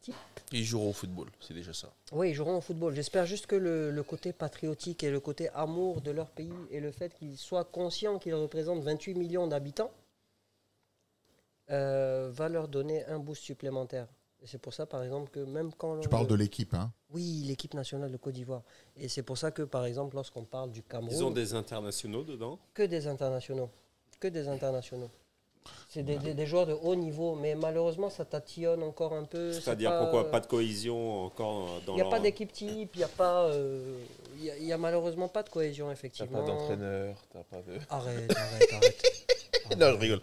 type. Ils joueront au football, c'est déjà ça. Oui, ils joueront au football. J'espère juste que le côté patriotique et le côté amour de leur pays et le fait qu'ils soient conscients qu'ils représentent 28 millions d'habitants va leur donner un boost supplémentaire. Et c'est pour ça, par exemple, que même quand... Tu parles de l'équipe, hein? Oui, l'équipe nationale de Côte d'Ivoire. Et c'est pour ça que, par exemple, lorsqu'on parle du Cameroun... Ils ont des internationaux dedans? Que des internationaux. Que des internationaux. C'est des joueurs de haut niveau, mais malheureusement, ça tatillonne encore un peu. C'est-à-dire pourquoi pas de cohésion encore dans Il n'y a pas d'équipe type, il n'y a pas... Il y a malheureusement pas de cohésion, T'as effectivement. pas d'entraîneur, t'as pas de... Arrête. Non, je rigole.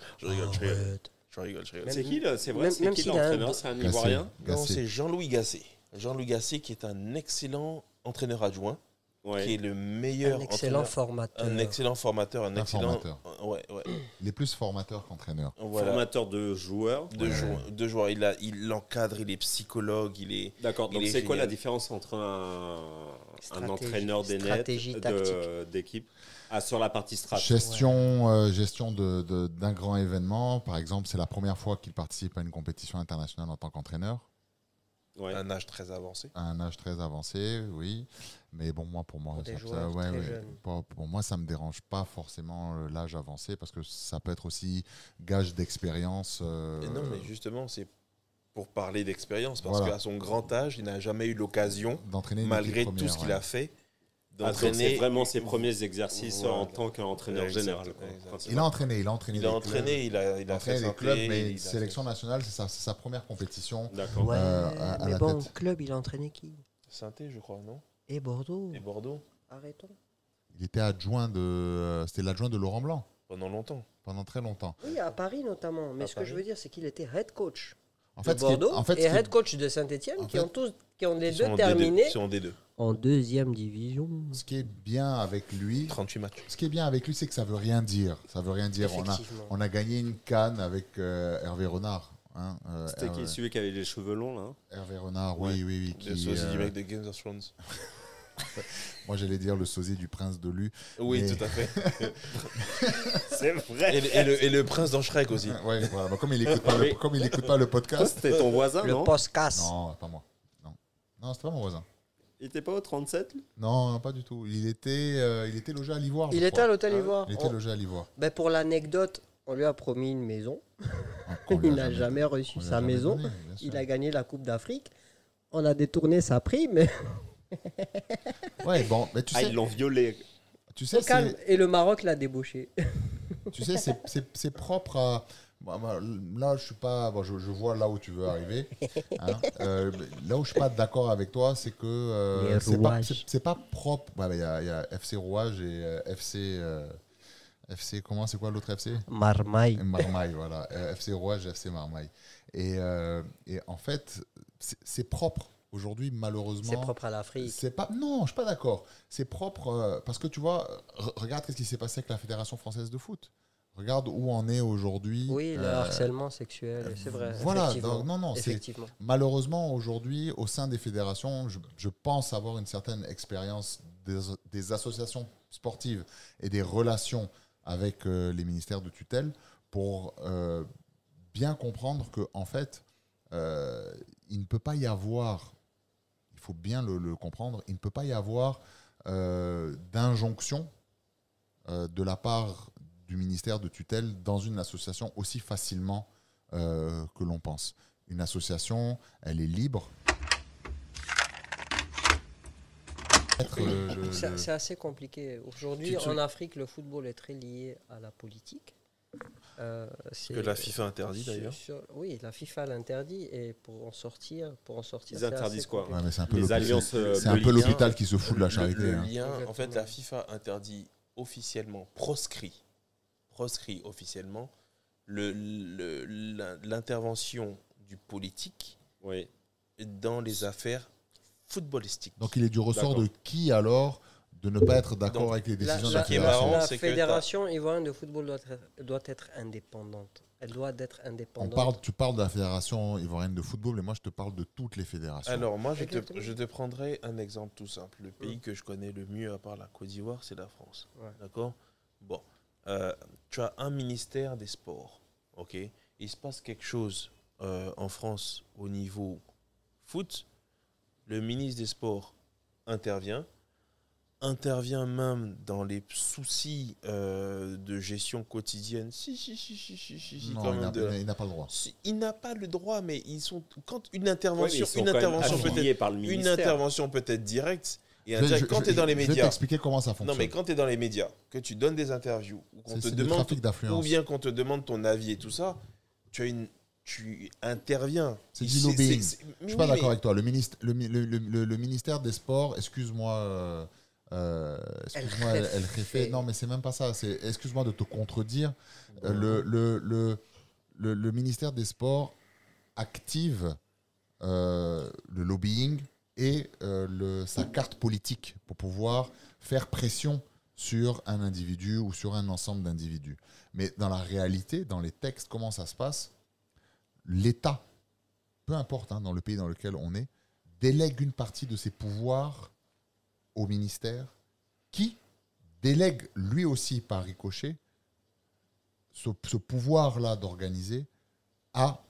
Même- C'est qui là? C'est vrai, même- c'est même qui s'il a un l'entraîneur? do- C'est un Gassé. Ivoirien? Non, Gassé. c'est Jean-Louis Gasset. Jean-Louis Gasset qui est un excellent entraîneur adjoint, qui Ouais. est le meilleur Un excellent entraîneur, formateur. un excellent formateur, un excellent... formateur. Ouais. Il est plus formateur qu'entraîneur. Voilà. Formateur de joueurs. Deux joueurs. Il l'encadre, il est psychologue, il est... D'accord, donc Il est c'est quoi la génial. différence entre un Stratégie- entraîneur des nets stratégie tactique. d'équipe sur la partie strat? Gestion d'un grand événement. Par exemple, c'est la première fois qu'il participe à une compétition internationale en tant qu'entraîneur. Ouais. Un âge très avancé. À un âge très avancé, oui. Mais bon, pour moi, Des joueurs très jeunes. Pour moi, ça ne me dérange pas forcément l'âge avancé parce que ça peut être aussi gage d'expérience. Et non, mais justement, c'est pour parler d'expérience, parce Voilà. qu'à son grand âge, il n'a jamais eu l'occasion, d'entraîner une malgré équipe tout ce première, qu'il ouais. a fait, Donc d'entraîner... c'est vraiment ses premiers exercices Voilà. en tant qu'entraîneur Exact, général. exact. Il a entraîné Il a des entraîné, il a clubs. fait Les sa clubs, play, mais il a sélection fait- nationale, c'est sa première compétition. D'accord. Ouais, à mais la bon, tête. club, il a entraîné qui? Saint-Étienne, je crois, non? Et Bordeaux. Et Bordeaux, Arrêtons. Il était adjoint c'était l'adjoint de Laurent Blanc pendant longtemps. pendant très longtemps. Oui, à Paris notamment. Mais À ce que je Paris. veux dire, c'est qu'il était head coach En de fait, Bordeaux et ce qui est- head coach de Saint-Etienne, en qui fait- ont les Ils sont deux en terminés D2. Ils sont en D2. en deuxième division. ce qui est bien avec lui, 38 matchs. ce qui est bien avec lui, c'est que ça veut rien dire. Ça veut rien dire. Effectivement. On a gagné une canne avec Hervé Renard. Hein, C'était qui? Celui qui avait les cheveux longs là? Hervé Renard, oui. Le Qui, sosie du mec de Game of Thrones. moi, j'allais dire le sosie du prince de Lu. Oui, Mais- tout à fait. C'est vrai. Et le prince dans Shrek aussi. Ouais, voilà. Bah, comme il écoute pas le podcast. C'était ton voisin, Le non? post-casse. Non, pas moi. Non, c'était pas mon voisin. Il était pas au 37 lui? Non, pas du tout. Il était logé à l'Ivoire. Il je était à crois. l'hôtel Ivoire. Il était logé à l'Ivoire. Ben, pour l'anecdote, on lui a promis une maison. Qu'on lui a Il n'a jamais reçu on lui a sa jamais maison. donné, bien sûr. Il a gagné la Coupe d'Afrique. On a détourné sa prime. Ouais, bon, mais tu Ah, sais, ils l'ont violé. tu sais, Calme. Et le Maroc l'a débauché. tu sais, c'est propre à. Bah, là, je suis pas. Bon, je vois là où tu veux arriver. Hein. Là où je suis pas d'accord avec toi, c'est que Les c'est pas, rouages. c'est pas propre. Il y a FC Rouage et FC. Comment, c'est quoi l'autre FC? Marmaille. Marmaille, voilà. FC Rouage, FC Marmaille. Et en fait, c'est propre. Aujourd'hui, malheureusement. C'est propre à l'Afrique. C'est pas. Non, je suis pas d'accord. C'est propre parce que tu vois, regarde ce qui s'est passé avec la Fédération française de foot. Regarde où on est aujourd'hui. Oui, le harcèlement sexuel, c'est vrai. Voilà, effectivement. donc, non, c'est Effectivement. malheureusement aujourd'hui au sein des fédérations, je pense avoir une certaine expérience des associations sportives et des relations avec les ministères de tutelle pour bien comprendre que en fait, il ne peut pas y avoir, il faut bien le comprendre, il ne peut pas y avoir d'injonction de la part du ministère de tutelle dans une association aussi facilement que l'on pense. Une association, elle est libre. C'est assez compliqué. Aujourd'hui, en Afrique, le football est très lié à la politique. Que la FIFA interdit d'ailleurs. Oui, la FIFA l'interdit et pour en sortir, Ils c'est interdisent assez quoi? compliqué. Ouais, mais c'est un peu Les l'hôpital- alliances c'est un de peu Ligue l'hôpital qui se fout de la charité. Le hein. lien, en fait, Exactement. la FIFA interdit officiellement, proscrit officiellement l'intervention du politique Oui. dans les affaires footballistiques. Donc il est du ressort D'accord. de qui alors de ne pas être d'accord Donc, avec les décisions de la- la qui est fédération. marrant, La c'est que fédération ivoirienne de football doit être indépendante. Elle doit être indépendante. Tu parles de la fédération ivoirienne de football, mais moi je te parle de toutes les fédérations. Alors, moi, Exactement. je te prendrai un exemple tout simple. Le pays que je connais le mieux, à part la Côte d'Ivoire, c'est la France. Ouais. D'accord? Bon. Tu as un ministère des sports. OK? Il se passe quelque chose en France au niveau foot. Le ministre des Sports intervient même dans les soucis de gestion quotidienne. Si, Non, quand même il n'a pas le droit. Il n'a pas le droit, mais ils sont quand une Ouais, mais intervention, ils sont quand même affiliés par le une ministère. intervention peut être directe et Je indirecte. Quand tu es dans les vais médias, t'expliquer comment ça fonctionne. non mais quand tu es dans les médias, que tu donnes des interviews, ou qu'on te C'est du demande, trafic ou d'influence. bien qu'on te demande ton avis et tout ça, tu interviens. C'est du lobbying. Je Je suis pas d'accord avec toi. Le ministère des Sports, excuse-moi, El Jefe. Non, mais c'est même pas ça. Excuse-moi de te contredire. Le ministère des Sports active le lobbying et sa carte politique pour pouvoir faire pression sur un individu ou sur un ensemble d'individus. Mais dans la réalité, dans les textes, comment ça se passe? L'État, peu importe dans le pays dans lequel on est, délègue une partie de ses pouvoirs au ministère qui délègue lui aussi par ricochet ce pouvoir-là d'organiser à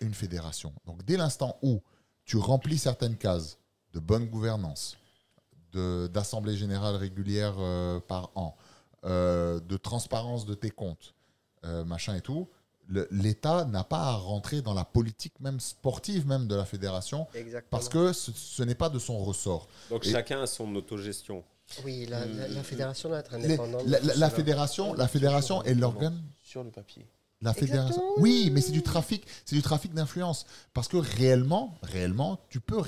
une fédération. Donc dès l'instant où tu remplis certaines cases de bonne gouvernance, d'assemblée générale régulière par an, de transparence de tes comptes, machin et tout, l'État n'a pas à rentrer dans la politique même sportive même de la fédération. Exactement. Parce que ce n'est pas de son ressort. Donc chacun a son autogestion. Oui, la fédération doit être indépendante. La fédération est l'organe. Sur le papier. La fédération. Exactement. Oui, mais c'est du trafic d'influence. Parce que réellement, tu peux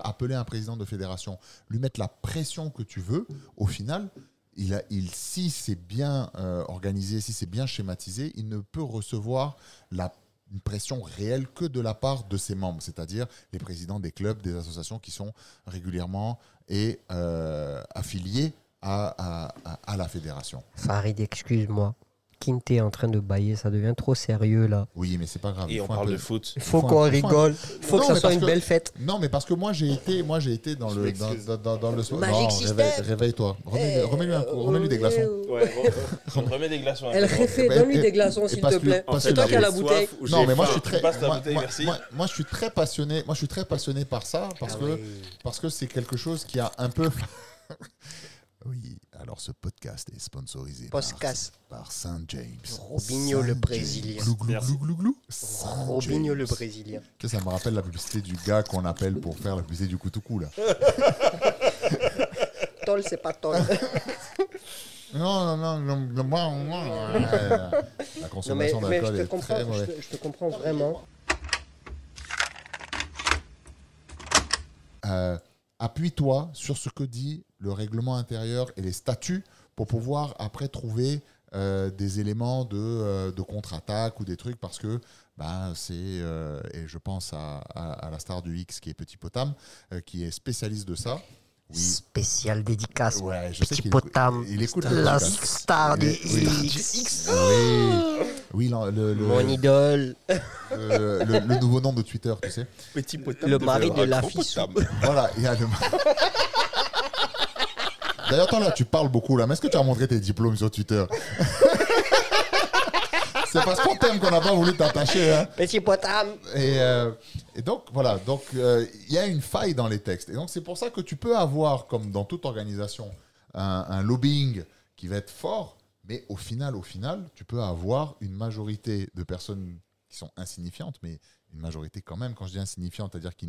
appeler un président de fédération, lui mettre la pression que tu veux. Au final, si c'est bien organisé, si c'est bien schématisé, il ne peut recevoir une pression réelle que de la part de ses membres, c'est-à-dire les présidents des clubs, des associations qui sont régulièrement affiliés à la fédération. Farid, excuse-moi. Kinte est en train de bailler, ça devient trop sérieux là. Oui, mais c'est pas grave. Et on parle de foot. Il faut faut qu'on un- rigole, il faut Non, que ça mais soit parce une que- belle fête. Non, mais parce que moi j'ai été dans le sport. Magic Non, System. réveille-toi. Remets-lui un coup, remets-lui des glaçons. Ouais, On remets des glaçons. Elle refait, Ben, donne-lui et- des glaçons et s'il parce te que- plaît. parce C'est que toi j'ai qui as la soif bouteille. ou Non, j'ai mais moi faim. je suis très, Passe ta moi, bouteille, moi- merci. moi, je suis très passionné. Moi, je suis très passionné par ça parce que c'est quelque chose qui a un peu. Oui, alors ce podcast est sponsorisé Podcast. par Saint James. Robinho le Saint Brésilien. James. Glou, glou, Merci. glou, glou, glou. Saint Robinho James. le Brésilien. Tu sais, ça me rappelle la publicité du gars qu'on appelle pour faire la publicité du Koutoukou là. Tol, c'est pas Tol. Non, moi, la Non, mais consommation je d'alcool te est comprends, très mauvaise. je te comprends vraiment. Appuie-toi sur ce que dit le règlement intérieur et les statuts pour pouvoir après trouver des éléments de contre-attaque ou des trucs parce que et je pense à la star du X qui est Petit Potam qui est spécialiste de ça. Oui. Spécial dédicace. Ouais, je sais Petit qu'il Potam, il écoute la le podcast. star du Oui. X. Oui, Mon idole. le nouveau nom de Twitter, tu sais. Petit potam Le devient mari de un la grand fille. potam. Voilà, il y a le. D'ailleurs, toi là, tu parles beaucoup là. Mais est-ce que tu as montré tes diplômes sur Twitter? C'est parce qu'on t'aime qu'on n'a pas voulu t'attacher. Hein. Petit Potam. Et donc, voilà. Donc, il y a une faille dans les textes. Et donc, c'est pour ça que tu peux avoir, comme dans toute organisation, un lobbying qui va être fort. Mais au final, tu peux avoir une majorité de personnes qui sont insignifiantes, mais une majorité quand même, quand je dis insignifiante, c'est-à-dire qui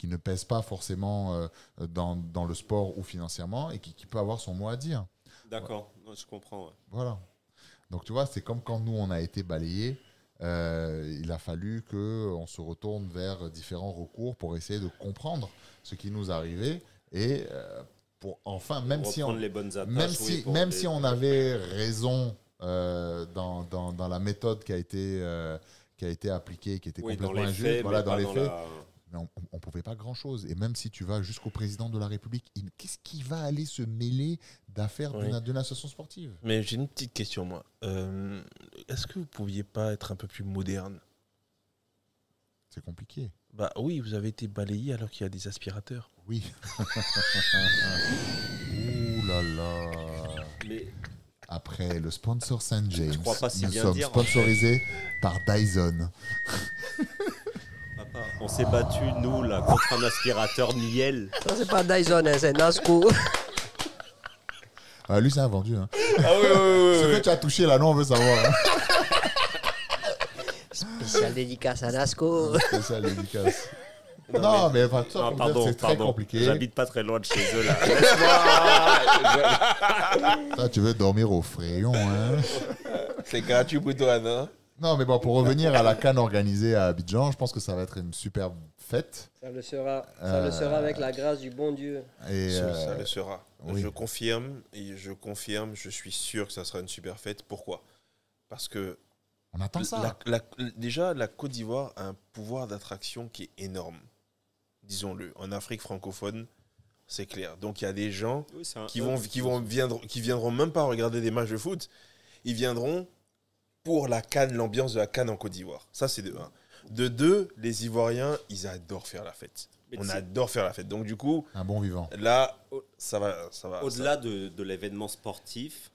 ne pèse pas forcément dans le sport ou financièrement et qui peut avoir son mot à dire. D'accord, non, je comprends. Ouais. Voilà. Donc, tu vois, c'est comme quand nous, on a été balayés. Il a fallu qu'on se retourne vers différents recours pour essayer de comprendre ce qui nous arrivait et pour enfin, même si Reprendre les bonnes attaches, même si on avait raison dans la méthode qui a été appliquée, qui était oui, complètement dans les injuste, faits, voilà, mais dans pas les dans faits, la... Mais on ne pouvait pas grand-chose. Et même si tu vas jusqu'au président de la République, qu'est-ce qui va aller se mêler d'affaires d'une association sportive? Mais j'ai une petite question, moi. Est-ce que vous ne pouviez pas être un peu plus moderne? C'est compliqué. Bah oui, vous avez été balayé alors qu'il y a des aspirateurs. Oui. Ouh là là. Mais Après le sponsor Saint James, je crois pas si nous bien sommes dire, sponsorisés par Dyson. papa, on s'est battu, nous, là, contre un aspirateur Niel. Non, c'est pas Dyson, hein, c'est Nasco. Lui, c'est un vendu. Hein. Ah oui. Ce que tu as touché là, nous, on veut savoir. Hein. Spécial dédicace à Nasco. Spécial dédicace. Non, mais enfin, tout ça pour dire, c'est très compliqué. J'habite pas très loin de chez eux, là. Toi, tu veux dormir au Fréon, hein. C'est gratuit pour toi, non? Non, mais bon, pour revenir à la CAN organisée à Abidjan, je pense que ça va être une superbe fête. Ça le sera. Ça le sera avec la grâce du bon Dieu. Et Ça le sera. oui. Je confirme, je suis sûr que ça sera une super fête. Pourquoi? Parce que on attend ça. déjà, la Côte d'Ivoire a un pouvoir d'attraction qui est énorme. Disons-le. En Afrique francophone, c'est clair. Donc, il y a des gens qui viendront même pas regarder des matchs de foot. Ils viendront pour la CAN, l'ambiance de la CAN en Côte d'Ivoire. Ça, c'est de 1. De 2, les Ivoiriens, ils adorent faire la fête. On adore faire la fête. Donc, du coup, Un bon vivant. là, ça va. Au-delà de l'événement sportif,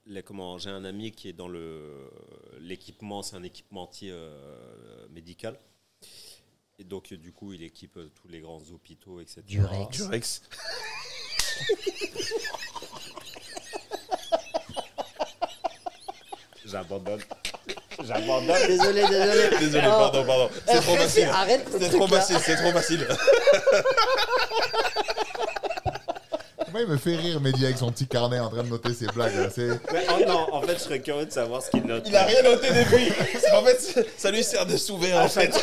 j'ai un ami qui est dans l'équipement, c'est un équipementier médical. Et donc, du coup, il équipe tous les grands hôpitaux, etc. Durex. J'abandonne. Désolé. Désolé, pardon. C'est trop facile. Arrête. C'est trop facile. Moi, il me fait rire, Mehdi, avec son petit carnet en train de noter ses blagues. Là. Non, en fait, je serais curieux de savoir ce qu'il note. Il a rien noté depuis. En fait, ça lui sert de souvenir, en fait.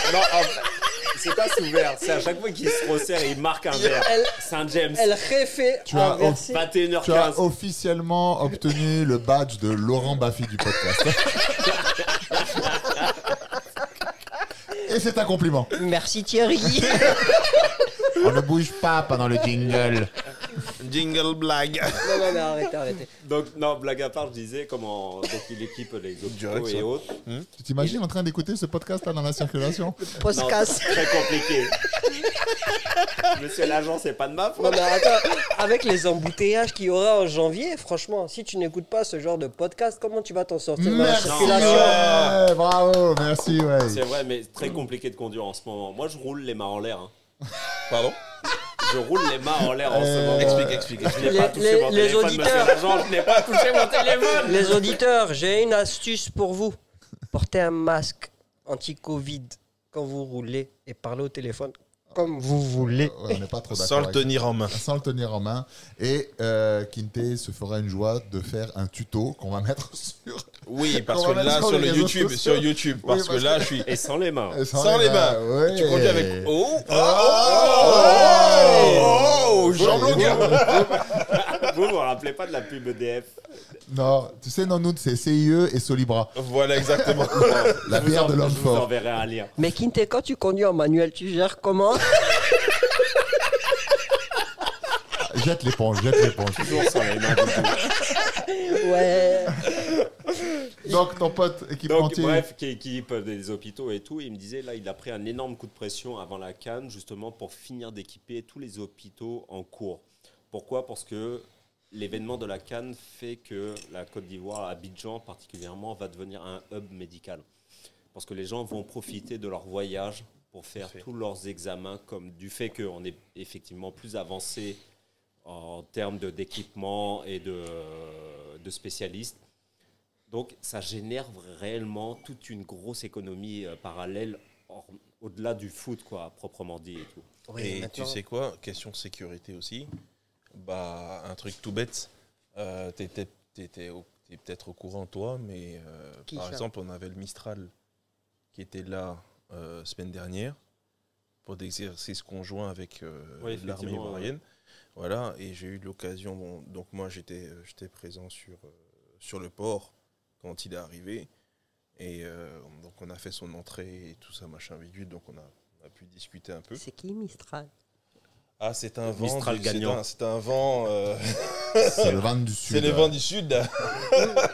C'est pas souverain, c'est à chaque fois qu'il se resserre et il marque un verre. Saint James. Elle refait Tu as 21h15. Tu as officiellement obtenu le badge de Laurent Baffy du podcast. Et c'est un compliment. Merci Thierry. On ne bouge pas pendant le jingle. Jingle blague. Non, mais arrêtez. Donc, non, blague à part, je disais donc il équipe les hôpitaux et autres. Tu t'imagines en train d'écouter ce podcast là dans la circulation? Podcast. Très compliqué. Monsieur l'agent, c'est pas de ma faute. Non, mais attends, avec les embouteillages qu'il y aura en janvier, franchement, si tu n'écoutes pas ce genre de podcast, comment tu vas t'en sortir dans la Merci, circulation? ouais, bravo, merci, ouais. C'est vrai, mais c'est très compliqué de conduire en ce moment. Moi, je roule les mains en l'air. Hein. Pardon? Je roule les mains en l'air en ce moment. Explique. Je n'ai pas touché mon téléphone, auditeurs. monsieur l'agent, je n'ai pas touché mon téléphone. Les auditeurs, j'ai une astuce pour vous. Portez un masque anti-Covid quand vous roulez et parlez au téléphone comme vous voulez. Ouais, on n'est pas trop d'accord. Sans le tenir en main. Sans le tenir en main. Et Kinte se fera une joie de faire un tuto qu'on va mettre sur. Oui, parce On que va là, mettre sur les le réseaux YouTube, sociaux. sur YouTube, Oui, parce que là, je suis Et sans les mains. sans les mains. Ouais. Tu conduis avec. Oh, Jean Logan. Vous vous rappelez pas de la pub EDF? Non, tu sais, non, nous, c'est CIE et Solibra. Voilà, exactement. La bière de l'homme Je vous fort. enverrai un lien. Mais Kinte, quand tu conduis en manuel, tu gères comment? Jette l'éponge. Toujours sans les mains du tout. Ouais. Donc, ton pote Donc, équipementier. bref, qui équipe des hôpitaux et tout, il me disait, là, il a pris un énorme coup de pression avant la CAN, justement, pour finir d'équiper tous les hôpitaux en cours. Pourquoi? Parce que l'événement de la CAN fait que la Côte d'Ivoire, Abidjan particulièrement, va devenir un hub médical. Parce que les gens vont profiter de leur voyage pour faire tous leurs examens, comme du fait qu'on est effectivement plus avancé en termes d'équipement et de spécialistes. Donc, ça génère réellement toute une grosse économie parallèle au-delà du foot, quoi, à proprement dit et tout. Oui, Et maintenant- tu sais quoi? Question de sécurité aussi. Bah, un truc tout bête. T'étais peut-être au courant, toi, mais Qui par ça? exemple, on avait le Mistral qui était là semaine dernière pour des exercices conjoints avec Oui, l'armée effectivement, ivoirienne. Voilà, et j'ai eu l'occasion. Bon, donc, moi, j'étais présent sur le port quand il est arrivé. Et donc, on a fait son entrée et tout ça, machin bidule. Donc, on a On a pu discuter un peu. C'est qui Mistral? Ah, c'est un vent. Mistral gagnant. C'est un vent. C'est le vent du sud. C'est le vent du sud.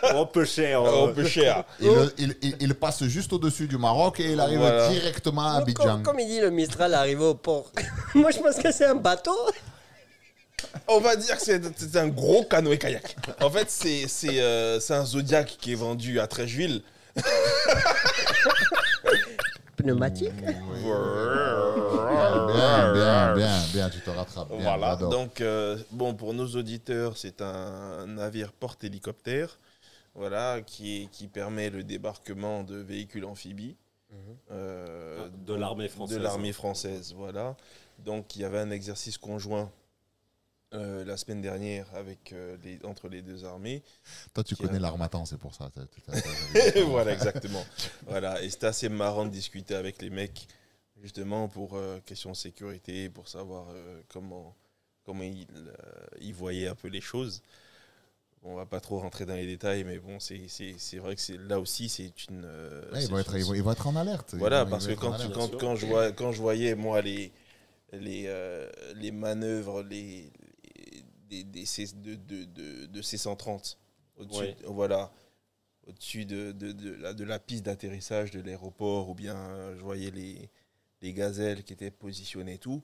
Un peu cher. Un peu cher. Il passe juste au-dessus du Maroc et il arrive Voilà. directement à Donc, Abidjan. comme il dit, le Mistral arrivé au port. Moi, je pense que c'est un bateau. On va dire que c'est un gros canoë-kayak. En fait, c'est un Zodiac qui est vendu à Trècheville. Pneumatique. Bien, tu te rattrapes. Bien, Voilà, j'adore. donc bon, pour nos auditeurs, c'est un navire porte-hélicoptère, voilà, qui permet le débarquement de véhicules amphibies De l'armée française. De l'armée française, voilà. Donc il y avait un exercice conjoint la semaine dernière entre les deux armées. Toi, tu connais l'Harmattan, c'est pour ça. Voilà, exactement. Voilà, et c'était assez marrant de discuter avec les mecs, justement pour question de sécurité, pour savoir comment ils voyaient un peu les choses. Bon, on va pas trop rentrer dans les détails, mais bon, c'est vrai que là aussi, c'est une... Ouais, ils vont être en alerte. Voilà, parce que quand je voyais, moi, les manœuvres de C-130 au-dessus, Ouais. voilà, au-dessus de la piste d'atterrissage de l'aéroport, ou bien je voyais les gazelles qui étaient positionnées et tout,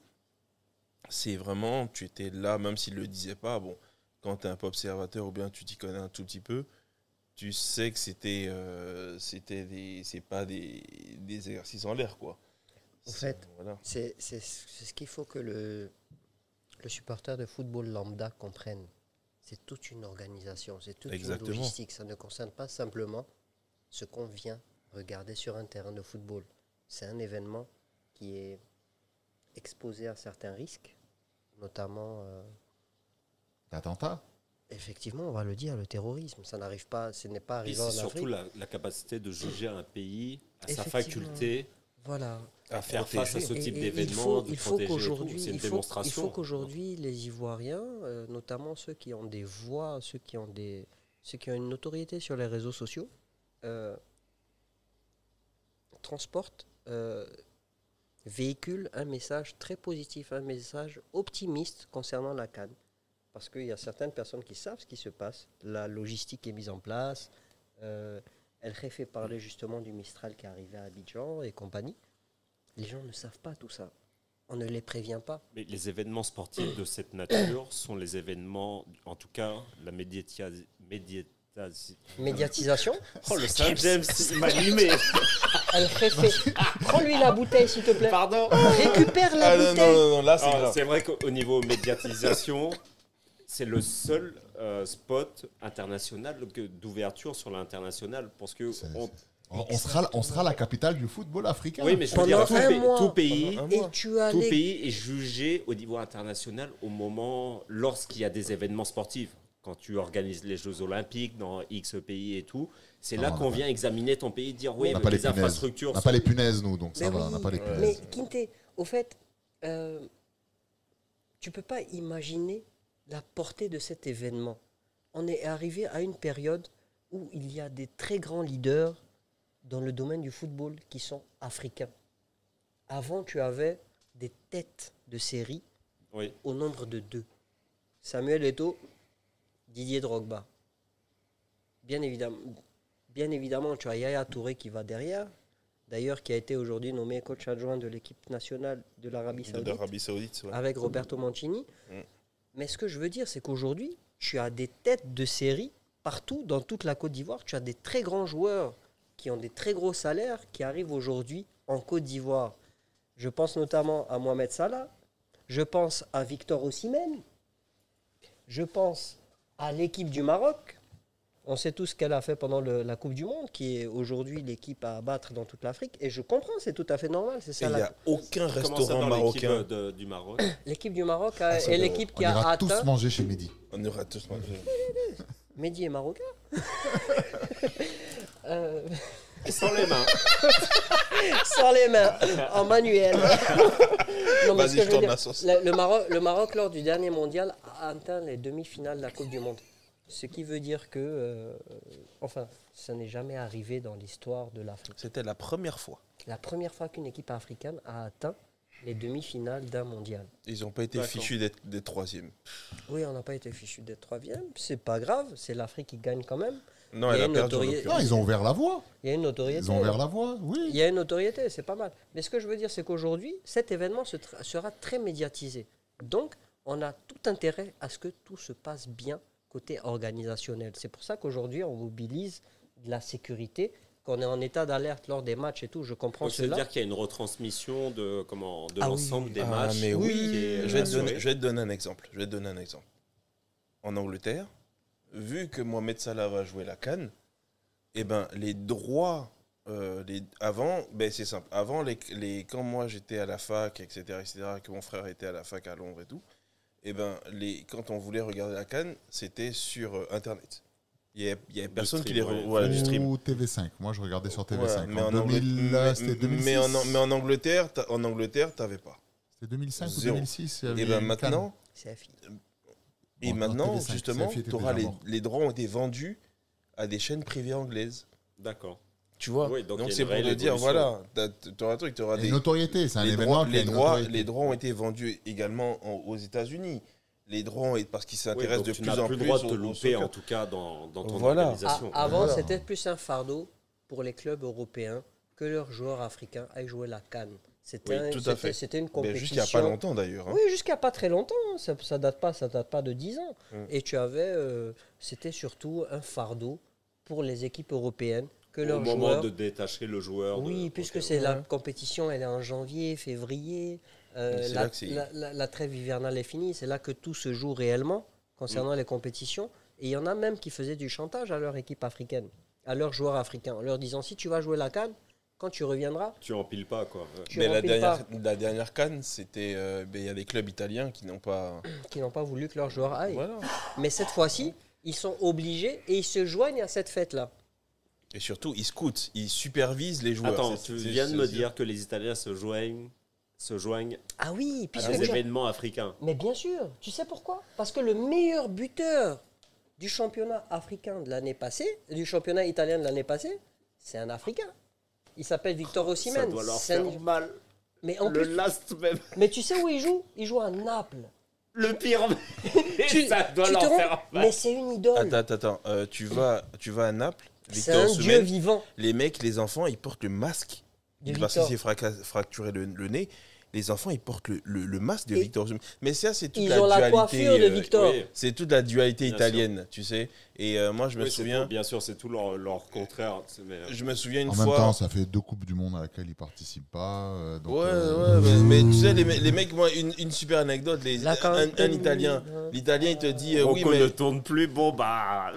c'est vraiment, tu étais là, même s'ils ne le disaient pas, bon, quand tu es un peu observateur ou bien tu t'y connais un tout petit peu, tu sais que c'est pas des exercices en l'air, quoi. En fait, voilà. c'est ce qu'il faut que le supporter de football lambda comprenne. C'est toute une organisation, c'est toute Exactement. une logistique. Ça ne concerne pas simplement ce qu'on vient regarder sur un terrain de football. C'est un événement qui est exposé à certains risques, notamment... L'attentat. Effectivement, on va le dire, le terrorisme, ça n'arrive pas, ce n'est pas Et arrivé c'est en surtout Afrique. la capacité de juger un pays à sa Effectivement. faculté Voilà. à faire face à ce type Et d'événement, il faut qu'aujourd'hui, c'est une il faut démonstration. qu'aujourd'hui, les Ivoiriens, notamment ceux qui ont des voix, ceux qui ont une notoriété sur les réseaux sociaux, transportent, véhiculent un message très positif, un message optimiste concernant la CAN. Parce qu'il y a certaines personnes qui savent ce qui se passe, la logistique est mise en place, elle fait parler justement du Mistral qui est arrivé à Abidjan et compagnie. Les gens ne savent pas tout ça. On ne les prévient pas. Mais les événements sportifs de cette nature sont les événements, en tout cas, la Médiatisation. Oh, le Saint-James, il m'a allumé. Elle fait. Prends-lui la bouteille, s'il te plaît. Pardon. Récupère la bouteille. Non, là, c'est Ah, grave. c'est vrai qu'au niveau médiatisation, c'est le seul spot international d'ouverture sur l'international. Parce que On sera la capitale du football africain. oui, mais je veux dire, Pendant un mois. tout pays Pendant un Et mois. tu as Tout les... pays est jugé au niveau international lorsqu'il y a des événements sportifs. Quand tu organises les Jeux Olympiques dans X pays et tout, c'est là Non, qu'on vient examiner ton pays et dire oui, On n'a mais pas les les punaises. infrastructures On n'a pas les punaises, nous, donc ça Mais va, oui, on n'a pas les punaises. Mais Kinte, au fait, tu peux pas imaginer la portée de cet événement. On est arrivé à une période où il y a des très grands leaders dans le domaine du football qui sont africains. Avant, tu avais des têtes de série Oui. au nombre de 2. Samuel Eto'o, Didier Drogba. Bien évidemment, tu as Yaya Touré qui va derrière. D'ailleurs, qui a été aujourd'hui nommé coach adjoint de l'équipe nationale de l'Arabie De Saoudite. l'Arabie Saoudite, ouais. Avec Roberto Mancini. Mm. Mais ce que je veux dire, c'est qu'aujourd'hui, tu as des têtes de série partout, dans toute la Côte d'Ivoire. Tu as des très grands joueurs qui ont des très gros salaires qui arrivent aujourd'hui en Côte d'Ivoire. Je pense notamment à Mohamed Salah. Je pense à Victor Osimhen. Je pense à l'équipe du Maroc. On sait tous ce qu'elle a fait pendant la Coupe du Monde, qui est aujourd'hui l'équipe à abattre dans toute l'Afrique. Et je comprends, c'est tout à fait normal. C'est Et ça il n'y a aucun Comment ça restaurant dans l'équipe marocain. du Maroc? l'équipe du Maroc ça, est l'équipe On qui a ira tous atteint. manger chez Mehdi. On aura tous mangé. Mehdi est marocain. Sans les mains. Sans les mains, en manuel. Non, mais ce Vas-y, que je je veux tourne dire, la sauce. le Maroc, lors du dernier mondial, a atteint les demi-finales de la Coupe du Monde. Ce qui veut dire que, enfin, ça n'est jamais arrivé dans l'histoire de l'Afrique. C'était la première fois. La première fois qu'une équipe africaine a atteint les demi-finales d'un mondial. Ils n'ont pas été D'accord. fichus d'être des troisièmes. Oui, on n'a pas été fichus d'être troisième. C'est pas grave, c'est l'Afrique qui gagne quand même. Non, Il y elle a a une perdu. en notoriété. Non, l'occurrence. ils ont ouvert la voie. Il y a une notoriété. Ils ont ouvert la voie, Il oui. y a une notoriété, c'est pas mal. Mais ce que je veux dire, c'est qu'aujourd'hui, cet événement sera très médiatisé. Donc, on a tout intérêt à ce que tout se passe bien côté organisationnel. C'est pour ça qu'aujourd'hui, on mobilise de la sécurité, qu'on est en état d'alerte lors des matchs et tout. Je comprends Donc, ça veut cela. dire qu'il y a une retransmission de Ah l'ensemble oui. des Ah, matchs. mais Oui, oui, qui est je vais assuré. te donner un exemple. En Angleterre, vu que Mohamed Salah va jouer la CAN, eh ben, les droits, avant, c'est simple. Avant, quand moi j'étais à la fac, etc., que mon frère était à la fac à Londres et tout, eh ben, quand on voulait regarder la CAN, c'était sur Internet. Il y avait personne qui les stream, ouais. voilà, du stream. Ou TV5. Moi, je regardais sur TV5. Voilà, mais en en 2000, c'était 2006. mais en Angleterre, t'avais pas. C'était 2005 ou Zéro. 2006. il y avait Et ben une maintenant, C'est FI. Bon, maintenant, TV5, justement, CFI était t'auras déjà mort. les droits ont été vendus à des chaînes privées anglaises. D'accord. Tu vois. Oui, donc il y a c'est une pour te réelle dire, évolution. voilà, t'auras un truc, t'auras Une des notoriété, c'est un les événement droits, qui a les une droits, notoriété. les droits ont été vendus également aux États-Unis. Les droits, parce qu'ils Oui, s'intéressent donc de tu plus n'as en plus plus le droit de te au louper, soccer. en tout cas, dans ton Voilà. organisation. Avant, Voilà. c'était plus un fardeau pour les clubs européens que leurs joueurs africains aillent jouer la CAN. Oui, tout à fait. C'était une Mais compétition. juste il n'y a pas longtemps d'ailleurs. hein. Oui, jusqu'à pas très longtemps. Ça date pas de 10 ans. Mm. Et tu avais, c'était surtout un fardeau pour les équipes européennes que Au leurs moment joueurs. de détacher le joueur. Oui, puisque ok. c'est la Ouais. compétition, elle est en janvier, février. C'est là que c'est- La trêve hivernale est finie. C'est là que tout se joue réellement concernant les compétitions. Et il y en a même qui faisaient du chantage à leur équipe africaine, à leurs joueurs africains, en leur disant si tu vas jouer la CAN, quand tu reviendras, Tu empiles pas, quoi. Ouais. tu Mais la remplis pas, dernière CAN, c'était il y a des clubs italiens qui n'ont pas. qui n'ont pas voulu que leurs joueurs aillent. Voilà. Mais cette fois-ci, ils sont obligés et ils se joignent à cette fête-là. Et surtout, ils scoutent, ils supervisent les joueurs. Attends, C'est- tu c'est- viens de c'est- me c'est- dire que les Italiens se joignent Ah oui, à puisque des tu as- événements africains. Mais bien sûr, tu sais pourquoi? Parce que le meilleur buteur du championnat africain de l'année passée, du championnat italien de l'année passée, c'est un Africain. Il s'appelle Victor Ça Osimhen. doit leur C'est un- faire mal. Mais en Le plus, last même. mais tu sais où il joue? Il joue à Naples. Le pire. Tu- Ça doit tu leur te rends- faire mal. Mais c'est une idole. Attends. Tu vas à Naples. C'est Victor un dieu Osimhen, vivant les mecs, les enfants, ils portent le masque. de Parce qu'il Victor. s'est fracturé le nez. Les enfants, ils portent le masque de Et- Victor Osimhen. Mais ça, c'est toute Ils la ont la dualité. coiffure de Victor. Oui. C'est toute la dualité Bien italienne, tu sais. Et moi, je me Oui, c'est souviens. tout- bien sûr, c'est tout leur contraire. Mais, Je me souviens une En fois. même temps, ça fait 2 Coupes du Monde à laquelle ils participent pas. Donc, Mais tu sais, les mecs, moi, une super anecdote. La Un Italien. L'Italien, il te dit oui, Rocco mais. ne tourne plus. Bon, bah.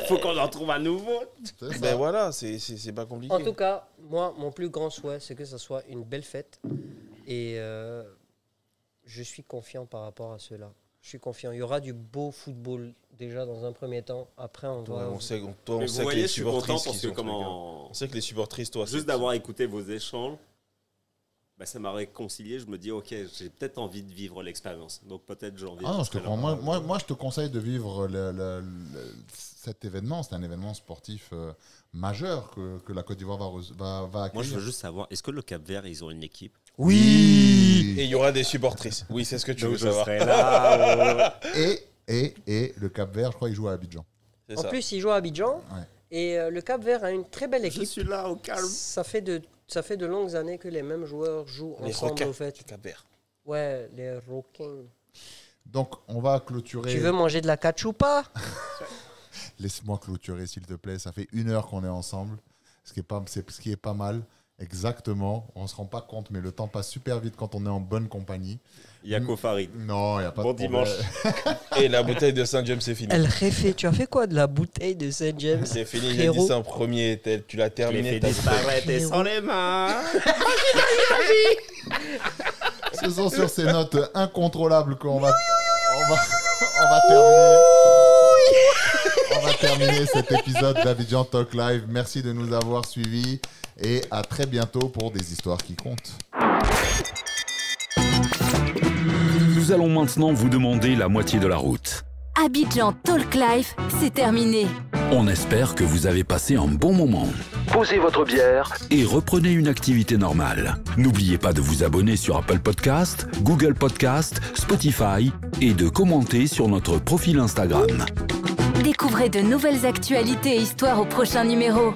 Faut qu'on en trouve un nouveau. c'est ça. Ben voilà, c'est pas compliqué. En tout cas, moi, mon plus grand souhait, c'est que ça soit une belle fête. Et je suis confiant par rapport à cela. Je suis confiant. Il y aura du beau football déjà dans un premier temps. Après, on Toi, va... on sait, Mais on vous sait que voyez, les je suis content supportrices parce qui que sont trucs, hein. comment. On sait que les supportrices, toi, Juste c'est- d'avoir écouté vos échanges, bah, ça m'a réconcilié. Je me dis, ok, j'ai peut-être envie de vivre l'expérience. Donc peut-être janvier. Ah non, je serai te comprends. là. Moi, je te conseille de vivre cet événement. C'est un événement sportif majeur que la Côte d'Ivoire va Moi, je accueillir. veux juste savoir, est-ce que le Cap-Vert, ils ont une équipe? Oui. Et il y aura des supportrices. Oui, c'est ce que tu veux Donc je savoir. serai là. Et le Cap-Vert, je crois, il joue à Abidjan. C'est En ça. plus, il joue à Abidjan. Ouais. Et le Cap-Vert a une très belle Je équipe. suis là au calme. Ça fait de longues années que les mêmes joueurs jouent Les ensemble, requins au fait. du Cap-Vert. Ouais, les requins. Donc, on va clôturer. Tu veux manger de la cachupa? Laisse-moi clôturer, s'il te plaît. Ça fait 1 heure qu'on est ensemble, ce qui est pas mal. Exactement. On se rend pas compte, mais le temps passe super vite quand on est en bonne compagnie. Yako Farid. Non, il n'y a pas Bon de problème. dimanche. Et la bouteille de Saint-James, c'est fini. Elle réfait. Tu as fait quoi de la bouteille de Saint James? C'est fini, j'ai Frérot. dit ça en premier. Tu l'as Je l'ai terminé. fait ta disparaître et Frérot. sans les mains. Ce sont sur ces notes incontrôlables qu'on va terminer. On va terminer cet épisode d'Abidjan Talk Live. Merci de nous avoir suivis et à très bientôt pour des histoires qui comptent. Nous allons maintenant vous demander la moitié de la route. Abidjan Talk Live, c'est terminé. On espère que vous avez passé un bon moment. Posez votre bière et reprenez une activité normale. N'oubliez pas de vous abonner sur Apple Podcast, Google Podcast, Spotify et de commenter sur notre profil Instagram. Découvrez de nouvelles actualités et histoires au prochain numéro.